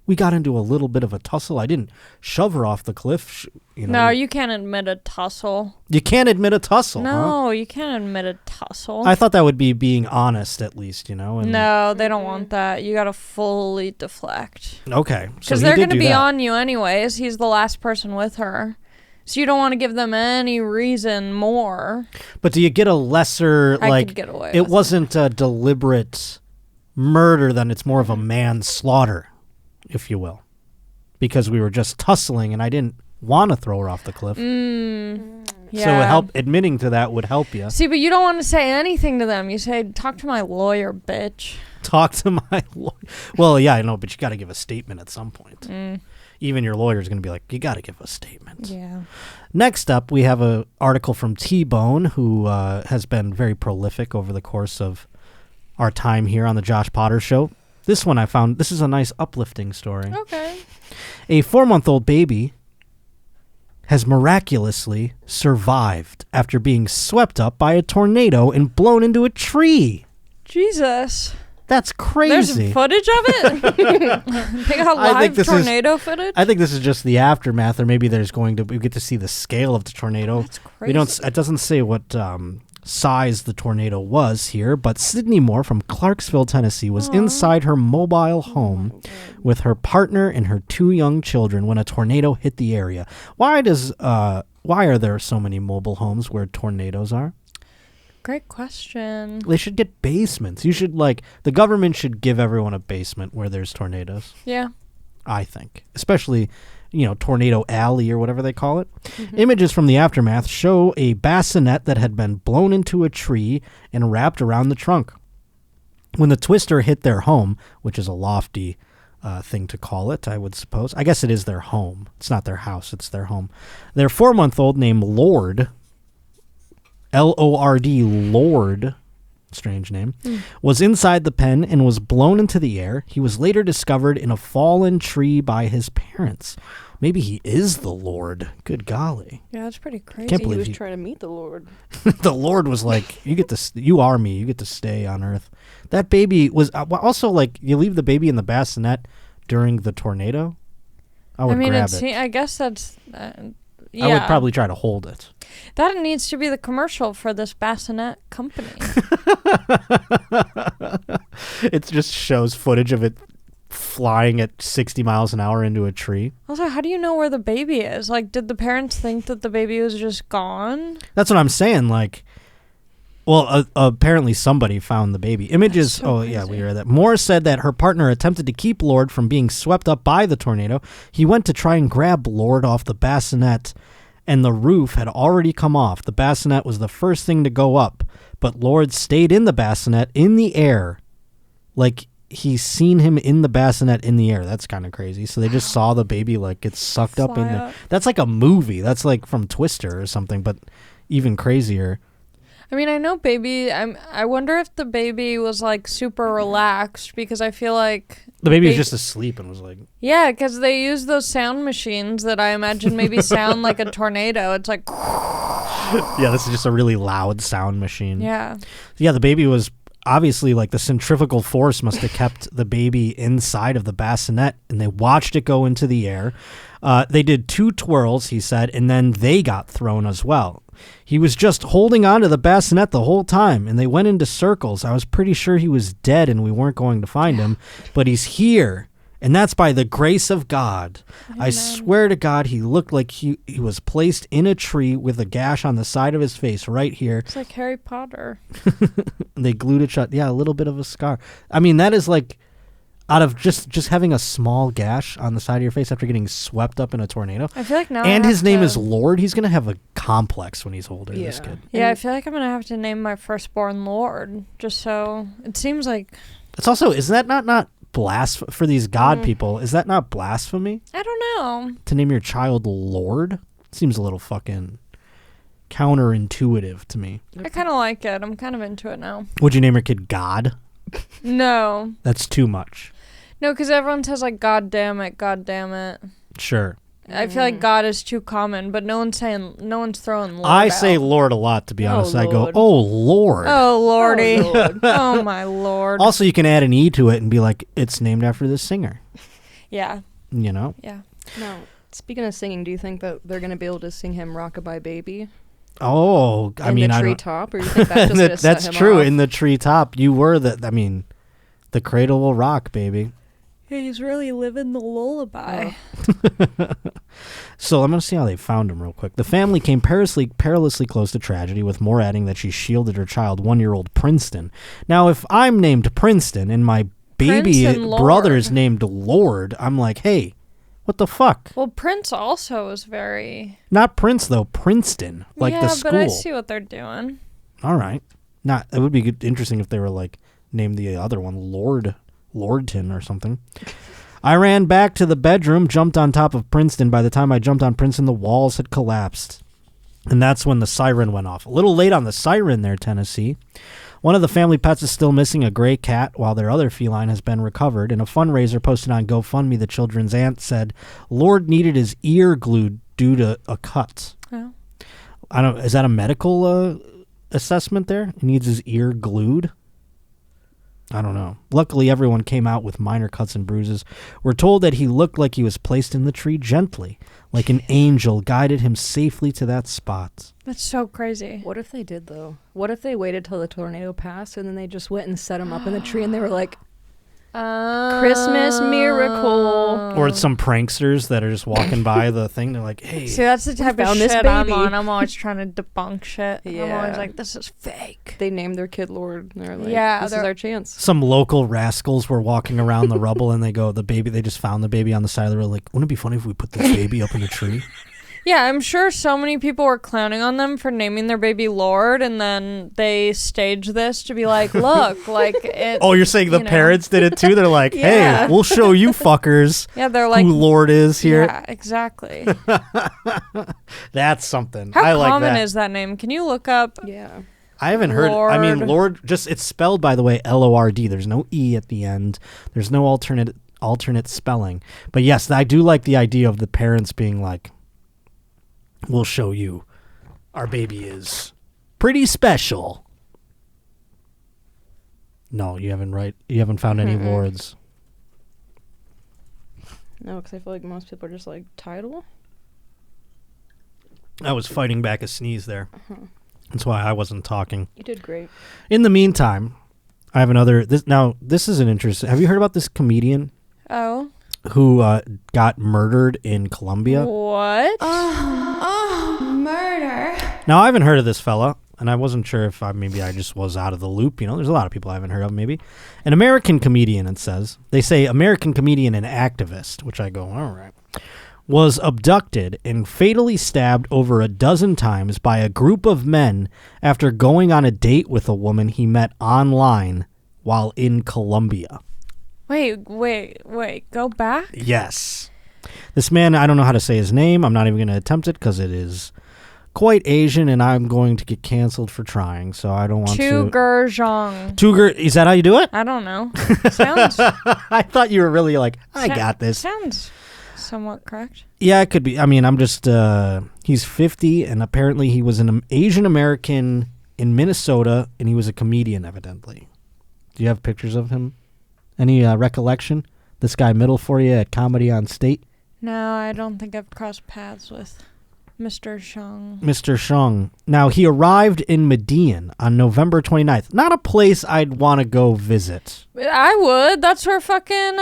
we got into a little bit of a tussle. I didn't shove her off the cliff. You know, No, you can't admit a tussle. You can't admit a tussle, No, you can't admit a tussle. I thought that would be being honest, at least, you know. And No, they don't want that. You gotta fully deflect. Okay. Because they're going to be on you anyways. He's the last person with her. So you don't want to give them any reason more. But do you get a lesser, I like, could get away it with wasn't a deliberate murder, then it's more of a manslaughter, if you will. Because we were just tussling and I didn't want to throw her off the cliff. Yeah. So admitting to that would help you. See, but you don't want to say anything to them. You say, talk to my lawyer, bitch. talk to my lawyer. Well, yeah, I know, but you got to give a statement at some point. Even your lawyer is going to be like, you got to give a statement. Yeah. Next up, we have an article from T-Bone, who has been very prolific over the course of our time here on the Josh Potter Show. This one I found, this is a nice uplifting story. Okay. A 4-month-old baby has miraculously survived after being swept up by a tornado and blown into a tree. Jesus. That's crazy. There's footage of it? They got live tornado footage? I think this is just the aftermath, or maybe we get to see the scale of the tornado. That's crazy. It doesn't say what size the tornado was here, but Sydney Moore from Clarksville, Tennessee was inside her mobile home with her partner and her 2 young children when a tornado hit the area. Why are there so many mobile homes where tornadoes are? Great question. They should get basements. The government should give everyone a basement where there's tornadoes. Yeah. I think. Especially, Tornado Alley or whatever they call it. Images from the aftermath show a bassinet that had been blown into a tree and wrapped around the trunk. When the twister hit their home, which is a lofty thing to call it, I would suppose. I guess it is their home. It's not their house. It's their home. Their 4-month-old named Lord, L-O-R-D, Lord, strange name, was inside the pen and was blown into the air. He was later discovered in a fallen tree by his parents. Maybe he is the Lord. Good golly. Yeah, that's pretty crazy. Can't believe he was trying to meet the Lord. The Lord was like, you are me. You get to stay on earth. That baby was also like, you leave the baby in the bassinet during the tornado. I would grab it. I guess that's... yeah. I would probably try to hold it. That needs to be the commercial for this bassinet company. It just shows footage of it flying at 60 miles an hour into a tree. Also, how do you know where the baby is? Like, did the parents think that the baby was just gone? That's what I'm saying. Like, well, apparently somebody found the baby. Images. So yeah, we read that. Moore said that her partner attempted to keep Lord from being swept up by the tornado. He went to try and grab Lord off the bassinet, and the roof had already come off. The bassinet was the first thing to go up, but Lord stayed in the bassinet in the air. Like, he's seen him in the bassinet in the air. That's kind of crazy. So they just saw the baby, like, get sucked up in there. That's like a movie. That's like from Twister or something, but even crazier. I mean, I know baby... I wonder if the baby was, like, super relaxed, because I feel like... The baby was just asleep and was like... Yeah, because they use those sound machines that I imagine maybe sound like a tornado. It's like... Yeah, this is just a really loud sound machine. Yeah. Yeah, the baby was... Obviously, like, the centrifugal force must have kept the baby inside of the bassinet, and they watched it go into the air. They did 2 twirls, he said, and then they got thrown as well. He was just holding on to the bassinet the whole time, and they went into circles. I was pretty sure he was dead and we weren't going to find him, but he's here, and that's by the grace of God. Amen. I swear to God, he looked like he was placed in a tree with a gash on the side of his face right here. It's like Harry Potter. They glued it shut. Yeah, a little bit of a scar. I mean, that is like... Out of just having a small gash on the side of your face after getting swept up in a tornado. I feel like now. And his name is Lord. He's gonna have a complex when he's older. Yeah. This kid. Yeah, I feel like I'm gonna have to name my firstborn Lord. Just so it seems like. It's also, is that not blasphemy for these God people? Is that not blasphemy? I don't know. To name your child Lord seems a little fucking counterintuitive to me. I kind of like it. I'm kind of into it now. Would you name your kid God? No. That's too much. No, because everyone says like, God damn it, God damn it. Sure. I feel like God is too common, but no one's throwing Lord I out. say Lord a lot, to be honest. I go, Lord. oh, Lord. Oh, Lordy. Oh, Lord. Oh, my Lord. Also, you can add an E to it and be like, it's named after this singer. Yeah. You know? Yeah. Now, speaking of singing, do you think that they're going to be able to sing him Rockabye Baby? Oh, I mean, in the I don't... treetop, or you think that's just gonna That's set him true. off? In the treetop, you were the... I mean, the cradle will rock, baby. He's really living the lullaby. So I'm going to see how they found him real quick. The family came perilously close to tragedy, with Moore adding that she shielded her child, 1-year-old Princeton. Now, if I'm named Princeton and my baby brother's named Lord, I'm like, hey, what the fuck? Well, Prince also is very... Not Prince, though. Princeton, like the school. Yeah, but I see what they're doing. All right. It would be interesting if they were like named the other one Lordton or something. I ran back to the bedroom, jumped on top of Princeton. By the time I jumped on Princeton, the walls had collapsed. And that's when the siren went off. A little late on the siren there, Tennessee. One of the family pets is still missing, a gray cat, while their other feline has been recovered. In a fundraiser posted on GoFundMe, the children's aunt said Lord needed his ear glued due to a cut. Oh. Is that a medical assessment there? He needs his ear glued? I don't know. Luckily, everyone came out with minor cuts and bruises. We're told that he looked like he was placed in the tree gently, like an angel guided him safely to that spot. That's so crazy. What if they did, though? What if they waited till the tornado passed and then they just went and set him up in the tree and they were like, Christmas miracle. Or it's some pranksters that are just walking by the thing. They're like, hey. See, that's the type of found shit this I'm baby. on. I'm always trying to debunk shit. I'm Yeah. always like, this is fake. They named their kid Lord. And they're like, Yeah, this is they're- our chance. Some local rascals were walking around the rubble and they go, they just found the baby on the side of the road. Like, wouldn't it be funny if we put this baby up in the tree? Yeah, I'm sure so many people were clowning on them for naming their baby Lord, and then they staged this to be like, look, like it. Oh, you're saying the parents did it too? They're like, Yeah. hey, we'll show you fuckers Yeah, they're like, who Lord is here. yeah, exactly. That's something. How I like common that. is that name? Can you look up? Yeah. I haven't heard. I mean, Lord. Lord, it's spelled, by the way, Lord. There's no E at the end. There's no alternate spelling. But yes, I do like the idea of the parents being like, we'll show you. Our baby is pretty special. No, you haven't found any Lords. No, because I feel like most people are just like, title? I was fighting back a sneeze there. That's why I wasn't talking. You did great. In the meantime, I have another. This is an interesting. Have you heard about this comedian Oh. who got murdered in Colombia? What? Murder. Now, I haven't heard of this fella, and I wasn't sure if maybe I just was out of the loop. You know, there's a lot of people I haven't heard of, maybe. An American comedian, it says. They say American comedian and activist, which I go, all right, was abducted and fatally stabbed over a dozen times by a group of men after going on a date with a woman he met online while in Colombia. Wait. Go back? Yes. This man, I don't know how to say his name. I'm not even going to attempt it because it is quite Asian, and I'm going to get canceled for trying, so I don't want to. Tuger. Is that how you do it? I don't know. Sounds I thought you were really like, I got this. Sounds somewhat correct. Yeah, it could be. I mean, I'm just, he's 50, and apparently he was an Asian American in Minnesota, and he was a comedian, evidently. Do you have pictures of him? Any recollection? This guy middle for you at Comedy on State? No, I don't think I've crossed paths with Mr. Shung. Mr. Shung. Now, he arrived in Medellin on November 29th. Not a place I'd want to go visit. I would. That's where fucking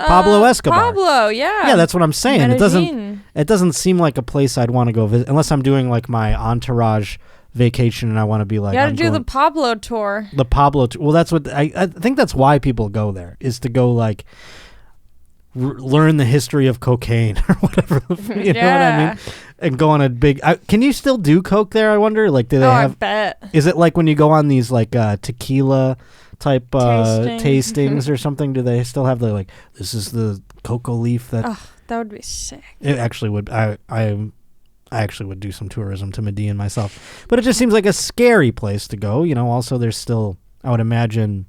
Pablo Escobar. Pablo, yeah. Yeah, that's what I'm saying. Medellin. It doesn't seem like a place I'd want to go visit unless I'm doing like my entourage vacation and I want to be like, you gotta do the Pablo tour. The Pablo tour. Well, that's what I think that's why people go there, is to go like learn the history of cocaine or whatever. You know what I mean? And go on a big. Can you still do coke there? I wonder. Like, do they have? I bet. Is it like when you go on these like tequila type tastings or something? Do they still have the like? This is the cocoa leaf that. Oh, that would be sick. It actually would. I actually would do some tourism to Medellin myself, but it just seems like a scary place to go. You know. Also, there's still, I would imagine,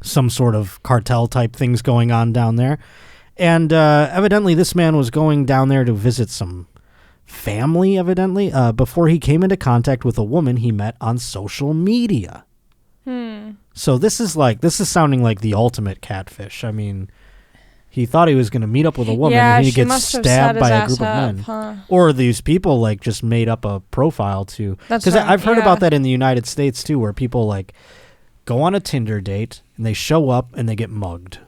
some sort of cartel type things going on down there, and evidently this man was going down there to visit some family. Evidently, before he came into contact with a woman he met on social media. So this is sounding like the ultimate catfish. I mean, he thought he was going to meet up with a woman and he gets stabbed by a group of men. Huh? Or these people like just made up a profile to. Because I've heard about that in the United States too, where people like go on a Tinder date and they show up and they get mugged.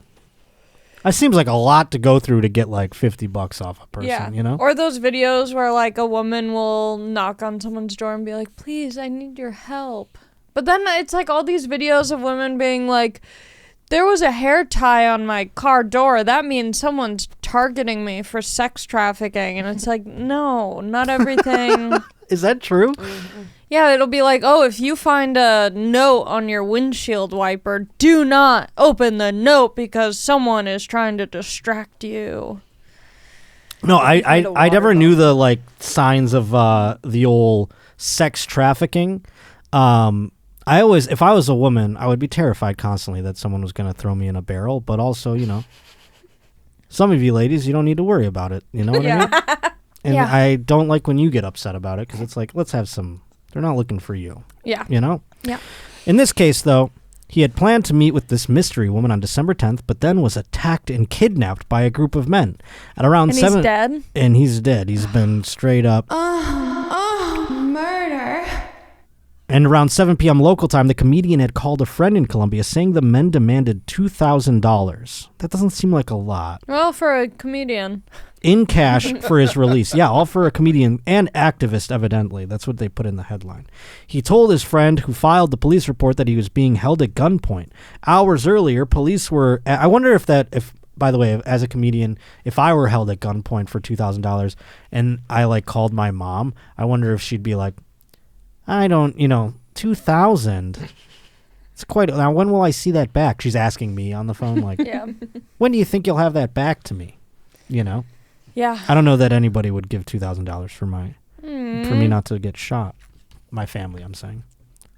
That seems like a lot to go through to get like $50 off a person, you know? Or those videos where like a woman will knock on someone's door and be like, please, I need your help. But then it's like all these videos of women being like, there was a hair tie on my car door. That means someone's targeting me for sex trafficking. And it's like, no, not everything. Is that true? Yeah, it'll be like, oh, if you find a note on your windshield wiper, do not open the note because someone is trying to distract you. No, I never knew the like signs of the old sex trafficking. I always, if I was a woman, I would be terrified constantly that someone was going to throw me in a barrel. But also, you know, some of you ladies, you don't need to worry about it. You know what I mean? And I don't like when you get upset about it because it's like, let's have some. They're not looking for you. Yeah. You know? Yeah. In this case, though, he had planned to meet with this mystery woman on December 10th, but then was attacked and kidnapped by a group of men. At around and 7. He's dead? And he's dead. He's been straight up. Murder. And around 7 p.m. local time, the comedian had called a friend in Colombia saying the men demanded $2,000. That doesn't seem like a lot. Well, for a comedian. In cash for his release. Yeah, all for a comedian and activist, evidently. That's what they put in the headline. He told his friend who filed the police report that he was being held at gunpoint. Hours earlier, police were... I wonder if, by the way, as a comedian, if I were held at gunpoint for $2,000 and I, like, called my mom, I wonder if she'd be like, I don't, $2,000. It's quite... Now, when will I see that back? She's asking me on the phone, like, when do you think you'll have that back to me? You know? Yeah. I don't know that anybody would give $2,000 for me not to get shot. My family, I'm saying.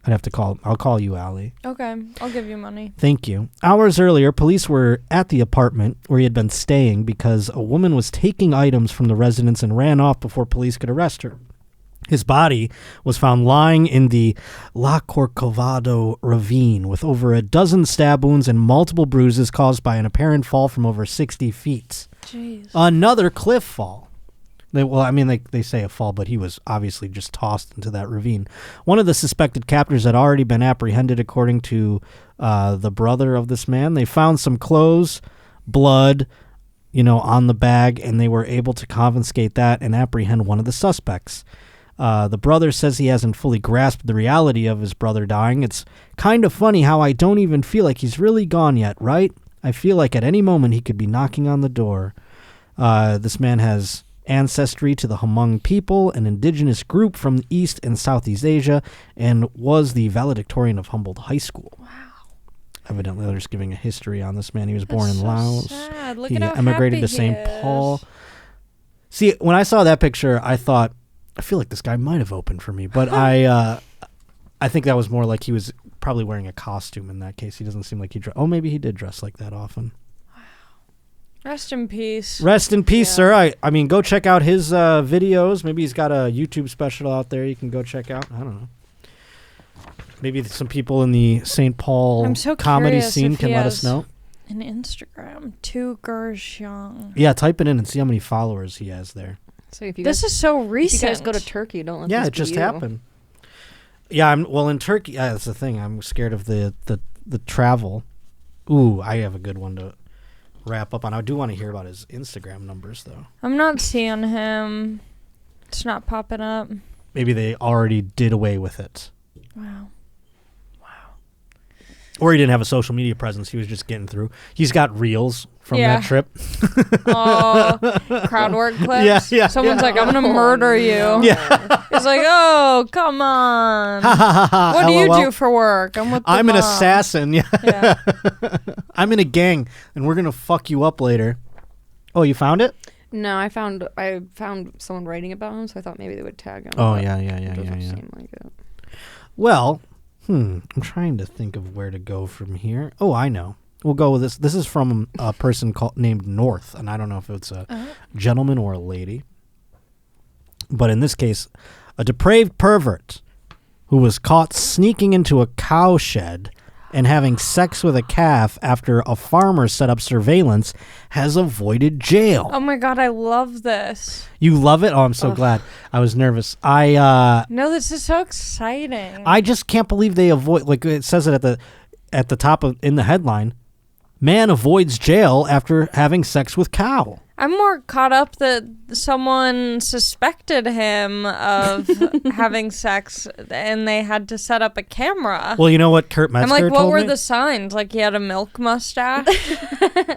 I'll call you, Ali. Okay, I'll give you money. Thank you. Hours earlier, police were at the apartment where he had been staying because a woman was taking items from the residence and ran off before police could arrest her. His body was found lying in the La Corcovado ravine with over a dozen stab wounds and multiple bruises caused by an apparent fall from over 60 feet. Jeez. Another cliff fall. They say a fall, but he was obviously just tossed into that ravine. One of the suspected captors had already been apprehended, according to the brother of this man. They found some clothes, blood, on the bag, and they were able to confiscate that and apprehend one of the suspects. The brother says he hasn't fully grasped the reality of his brother dying. It's kind of funny how I don't even feel like he's really gone yet, right? I feel like at any moment he could be knocking on the door. This man has ancestry to the Hmong people, an indigenous group from East and Southeast Asia, and was the valedictorian of Humboldt High School. Wow. Evidently, they're just giving a history on this man. He was born in Laos. Sad. Look he at how emigrated to St. Paul. See, when I saw that picture, I thought, I feel like this guy might have opened for me, but I think that was more like he was probably wearing a costume in that case. He doesn't seem like he maybe he did dress like that often. Wow. Rest in peace. Rest in peace, sir. I mean, go check out his videos. Maybe he's got a YouTube special out there you can go check out. I don't know. Maybe some people in the St. Paul comedy scene can let us know. An Instagram, Tu Gershong. Yeah, type it in and see how many followers he has there. So if you this is so recent. If you guys go to Turkey, don't let this it be just you. happened. Yeah, in Turkey. Yeah, that's the thing. I'm scared of the travel. Ooh, I have a good one to wrap up on. I do want to hear about his Instagram numbers, though. I'm not seeing him. It's not popping up. Maybe they already did away with it. Wow. Or he didn't have a social media presence. He was just getting through. He's got reels from that trip. Oh, crowd work clips? Yeah. Someone's like, I'm going to murder you. Yeah. He's like, oh, come on. What do you do for work? I'm an assassin. Yeah. I'm in a gang, and we're going to fuck you up later. Oh, you found it? No, I found someone writing about him, so I thought maybe they would tag him. Oh, yeah. It doesn't seem like it. Well... I'm trying to think of where to go from here. Oh, I know. We'll go with this. This is from a person named North, and I don't know if it's a gentleman or a lady. But in this case, a depraved pervert who was caught sneaking into a cow shed and having sex with a calf after a farmer set up surveillance has avoided jail. Oh my God, I love this. You love it? Oh, I'm so glad. I was nervous. No, this is so exciting. I just can't believe they avoid, like it says it at the top in the headline, man avoids jail after having sex with cow. I'm more caught up that someone suspected him of having sex and they had to set up a camera. Well, you know what Kurt Metzger told me? I'm like, what were the signs? Like he had a milk mustache?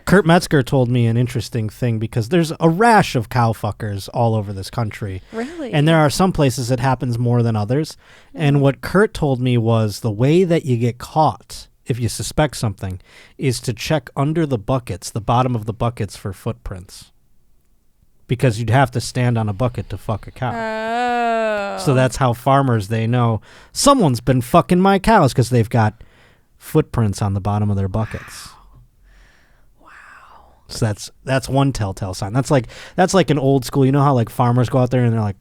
Kurt Metzger told me an interesting thing because there's a rash of cow fuckers all over this country. Really? And there are some places it happens more than others. And what Kurt told me was the way that you get caught if you suspect something is to check under the buckets, the bottom of the buckets for footprints. Because you'd have to stand on a bucket to fuck a cow. Oh. So that's how farmers, they know someone's been fucking my cows because they've got footprints on the bottom of their buckets. Wow. So that's one telltale sign. That's like an old school, you know how like farmers go out there and they're like,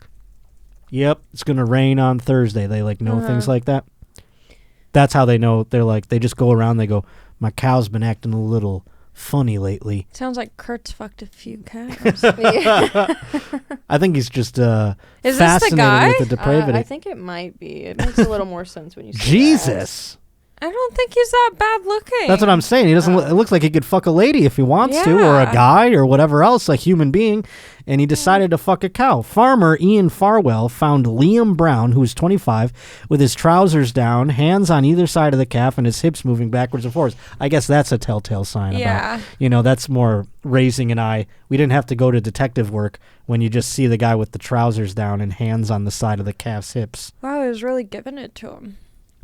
yep, it's going to rain on Thursday. They like know things like that. That's how they know. They're like, they just go around, they go, my cow's been acting a little funny lately. Sounds like Kurt's fucked a few cows. I think he's just Is this fascinated the guy? with the depravity. I think it might be. It makes a little more sense when you say Jesus. I don't think he's that bad looking. That's what I'm saying. He doesn't. It looks like he could fuck a lady if he wants to, or a Yeah. guy, or whatever else, a human being. And he decided to fuck a cow. Farmer Ian Farwell found Liam Brown, who's 25, with his trousers down, hands on either side of the calf, and his hips moving backwards and forwards. I guess that's a telltale sign Yeah. about, that's more raising an eye. We didn't have to go to detective work when you just see the guy with the trousers down and hands on the side of the calf's hips. Wow, he was really giving it to him.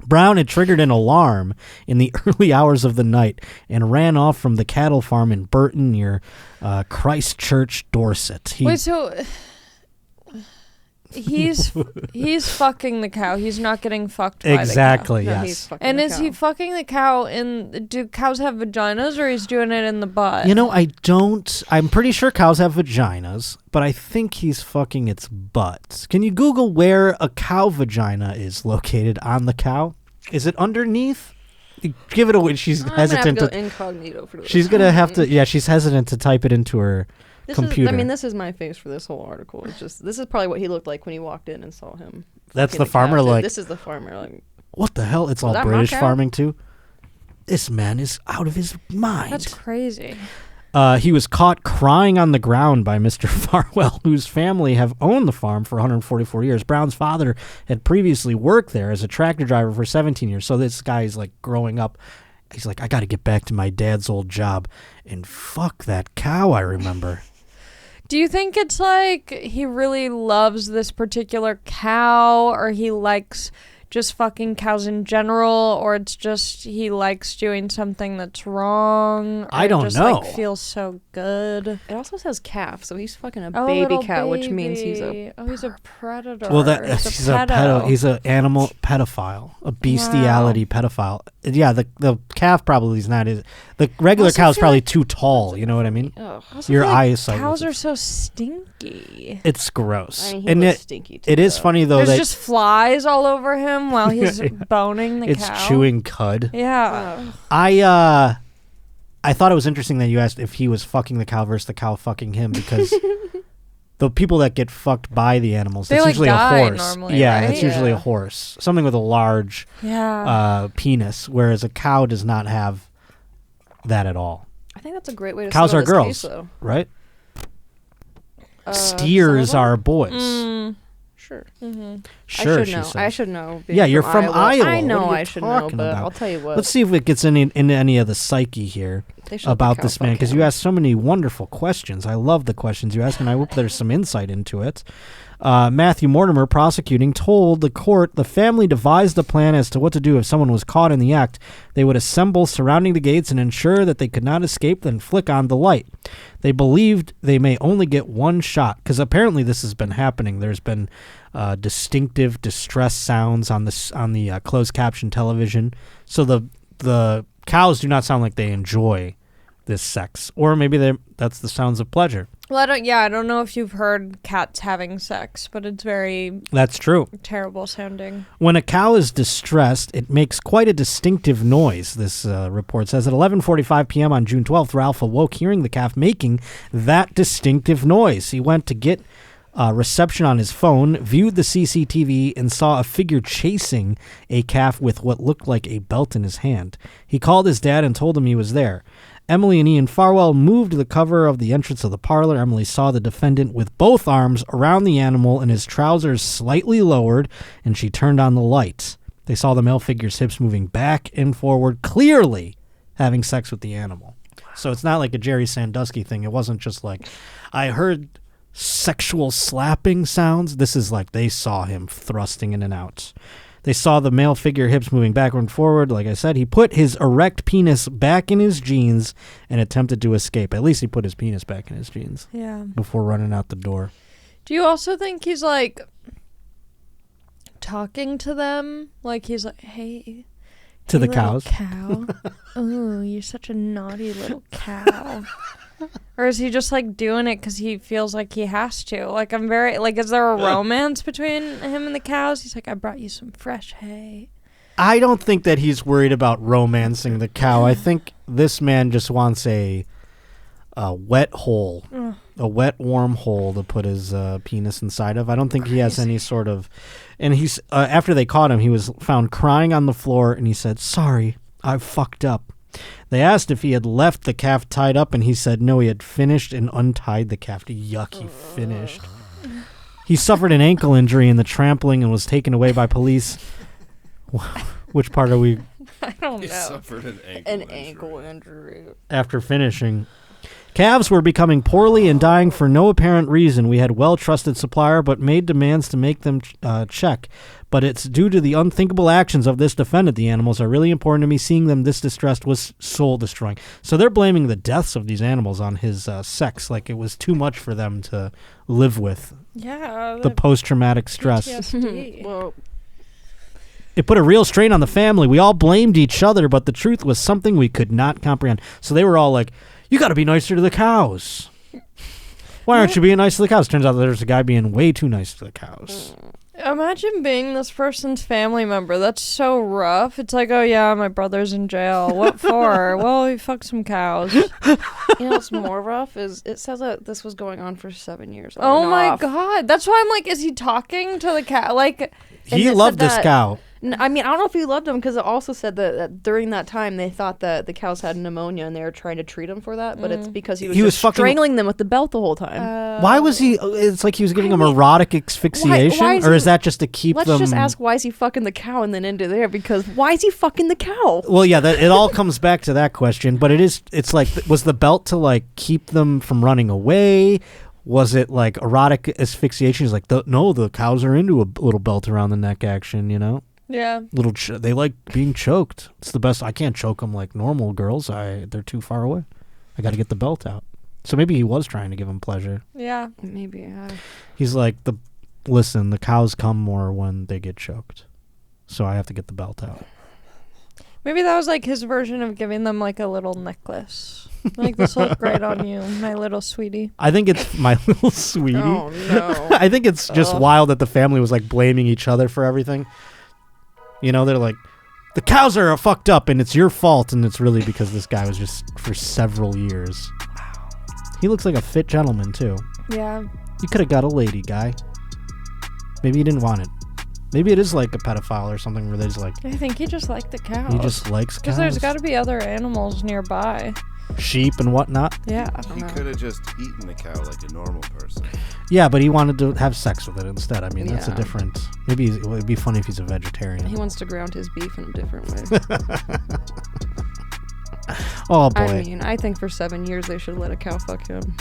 Brown had triggered an alarm in the early hours of the night and ran off from the cattle farm in Burton near Christchurch, Dorset. Wait, so he's fucking the cow. He's not getting fucked by Exactly, the cow. No, he's yes. fucking And the is cow. he fucking the cow do cows have vaginas or he's doing it in the butt? I'm pretty sure cows have vaginas, but I think he's fucking its butt. Can you Google where a cow vagina is located on the cow? Is it underneath? Give it away. She's hesitant I'm gonna have to. to go incognito for this. She's gonna have to. Yeah, she's hesitant to type it into her computer. This is my face for this whole article. It's just this is probably what he looked like when you walked in and saw him. That's fucking the cow. farmer. Like, this is the farmer. Like, what the hell? It's all that my British cow? farming too. This man is out of his mind. That's crazy. He was caught crying on the ground by Mr. Farwell, whose family have owned the farm for 144 years. Brown's father had previously worked there as a tractor driver for 17 years. So this guy's like growing up. He's like, I got to get back to my dad's old job and fuck that cow, I remember. Do you think it's like he really loves this particular cow or he likes just fucking cows in general, or it's just he likes doing something that's wrong? Or I don't just, know. Like, feels so good. it also says calf, so he's fucking a Oh, baby little cow, which means he's baby. a. he's a predator. Well, he's a pedo. he's an animal pedophile, a bestiality pedophile. Yeah, the calf probably is not. The regular Also cow's feel probably like- too tall. You know what I mean? Ugh. Also Your feel like eyesight. Cows are so stinky. It's gross, I mean, he and was stinky too. it is though. funny though There's that just flies all over him while he's boning the it's cow. chewing cud. Yeah. I thought it was interesting that you asked if he was fucking the cow versus the cow fucking him, because the people that get fucked by the animals, They, that's like, usually die a horse. normally, Yeah, right? that's usually a Yeah. horse, something with a large Yeah. penis, whereas a cow does not have that at all. I think that's a great way to. Cows settle are this girls, case, though. right? Some Steers of them? are boys. Mm. Sure. Sure, I she should know. says. I should know. being Yeah, you're from Iowa. I know What are you I should know, talking but about? I'll tell you what. Let's see if it gets into any of the psyche here They should let the about cow this man, fuck because him. you asked so many wonderful questions. I love the questions you ask, and I hope there's some insight into it. Matthew Mortimer, prosecuting, told the court the family devised a plan as to what to do if someone was caught in the act. They would assemble surrounding the gates and ensure that they could not escape, then flick on the light. They believed they may only get one shot, because apparently this has been happening. There's been distinctive distress sounds on the closed caption television. So the cows do not sound like they enjoy this sex, or maybe that's the sounds of pleasure. Well, I don't know if you've heard cats having sex, but it's very That's true. terrible sounding. When a cow is distressed, it makes quite a distinctive noise, this report says. At 11:45 p.m. on June 12th, Ralph awoke hearing the calf making that distinctive noise. He went to get reception on his phone, viewed the CCTV, and saw a figure chasing a calf with what looked like a belt in his hand. He called his dad and told him he was there. Emily and Ian Farwell moved to the cover of the entrance of the parlor. Emily saw the defendant with both arms around the animal and his trousers slightly lowered, and she turned on the lights. They saw the male figure's hips moving back and forward, clearly having sex with the animal. So it's not like a Jerry Sandusky thing. It wasn't just like, I heard sexual slapping sounds. This is like they saw him thrusting in and out. They saw the male figure hips moving backward and forward. Like I said, he put his erect penis back in his jeans and attempted to escape. At least he put his penis back in his jeans. Yeah. Before running out the door. Do you also think he's like talking to them? Like he's like, hey. To the little cows. Cow. Oh, you're such a naughty little cow. Or is he just like doing it because he feels like he has to? Like, I'm very, like, is there a romance between him and the cows? He's like, I brought you some fresh hay. I don't think that he's worried about romancing the cow. I think this man just wants a wet hole, a wet, warm hole to put his penis inside of. I don't think he has any sort of... And he's after they caught him, he was found crying on the floor, and he said, sorry, I fucked up. They asked if he had left the calf tied up, and he said no, he had finished and untied the calf. Yuck, he finished. He suffered an ankle injury in the trampling and was taken away by police. Which part are we... I don't know. He suffered an ankle injury. After finishing. Calves were becoming poorly and dying for no apparent reason. We had well-trusted supplier, but made demands to make them check. But it's due to the unthinkable actions of this defendant. The animals are really important to me. Seeing them this distressed was soul-destroying. So they're blaming the deaths of these animals on his sex, like it was too much for them to live with. Yeah. The post-traumatic stress. PTSD. Well, it put a real strain on the family. We all blamed each other, but the truth was something we could not comprehend. So they were all like, you got to be nicer to the cows. Why aren't you being nice to the cows? Turns out there's a guy being way too nice to the cows. Imagine being this person's family member. That's so rough. It's like, oh yeah, my brother's in jail. What for? Well, he fucked some cows. you know what's more rough is it says that this was going on for 7 years. Oh my god. That's why I'm like, is he talking to the cow? Like, He loved this cow. I mean, I don't know if he loved him because it also said that during that time they thought that the cows had pneumonia and they were trying to treat him for that, but it's because he was strangling them with the belt the whole time. Why was he? It's like he was giving them erotic asphyxiation, why is or he- is that just to keep Let's them? just ask why is he fucking the cow and then into there, because why is he fucking the cow? Well, yeah, it all comes back to that question. But it's like, was the belt to like keep them from running away? Was it like erotic asphyxiation? He's like, no, the cows are into a little belt around the neck action, you know. yeah. They like being choked. It's the best. I can't choke them like normal girls. They're too far away. I got to get the belt out. So maybe he was trying to give him pleasure. Yeah. Maybe. He's like, listen, the cows come more when they get choked. So I have to get the belt out. Maybe that was like his version of giving them like a little necklace. Like, this will look great on you, my little sweetie. I think it's my little sweetie. Oh no. I think it's just wild that the family was like blaming each other for everything. You know, they're like, the cows are fucked up and it's your fault, and it's really because this guy was just for several years. Wow. He looks like a fit gentleman too. Yeah. You could have got a lady, guy. Maybe he didn't want it. Maybe it is like a pedophile or something where there's like, I think he just liked the cows. he just likes cows. Because there's got to be other animals nearby. Sheep and whatnot. Yeah. He could have just eaten the cow like a normal person. Yeah, but he wanted to have sex with it instead. I mean, that's a Yeah. different... Maybe it would be funny if he's a vegetarian. He wants to ground his beef in a different way. Oh, boy. I mean, I think for 7 years they should let a cow fuck him.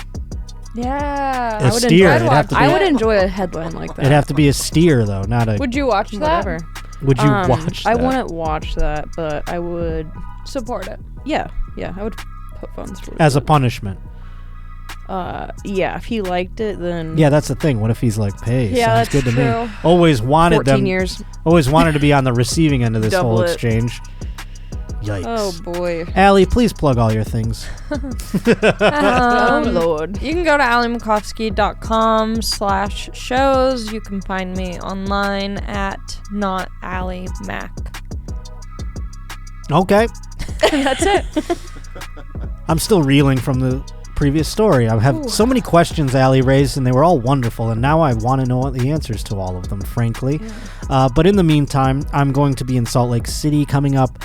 Yeah. A steer. It'd have to be, I would enjoy a headline like that. it'd have to be a steer, though, not a... Would you watch that? Whatever. Would you watch that? I wouldn't watch that, but I would. Support it. Yeah, I would put funds for it. As a punishment. Yeah, if he liked it, then. Yeah, that's the thing. What if he's like, hey, Yeah, sounds good that's to true. me. Always wanted 14 them... years. Always wanted to be on the receiving end of this Double whole it. exchange. Yikes. Oh boy. Allie, please plug all your things. Oh lord. You can go to alimacofsky.com/shows. You can find me online at not Ali Mac. Okay. That's it. I'm still reeling from the previous story. I have so many questions Ali raised, and they were all wonderful, and now I want to know the answers to all of them, frankly. But in the meantime, I'm going to be in Salt Lake City coming up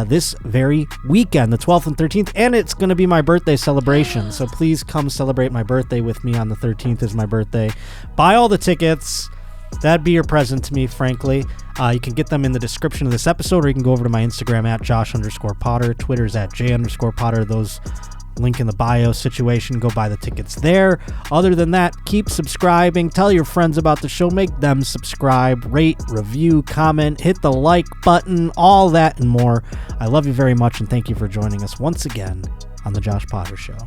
this very weekend, the 12th and 13th, and it's going to be my birthday celebration. So please come celebrate my birthday with me. On the 13th is my birthday. Buy all the tickets. That'd be your present to me, frankly. You can get them in the description of this episode, or you can go over to my Instagram at Josh_Potter. Twitter's at J_Potter. Those link in the bio situation. Go buy the tickets there. Other than that, keep subscribing. Tell your friends about the show. Make them subscribe. Rate, review, comment, hit the like button, all that and more. I love you very much, and thank you for joining us once again on The Josh Potter Show.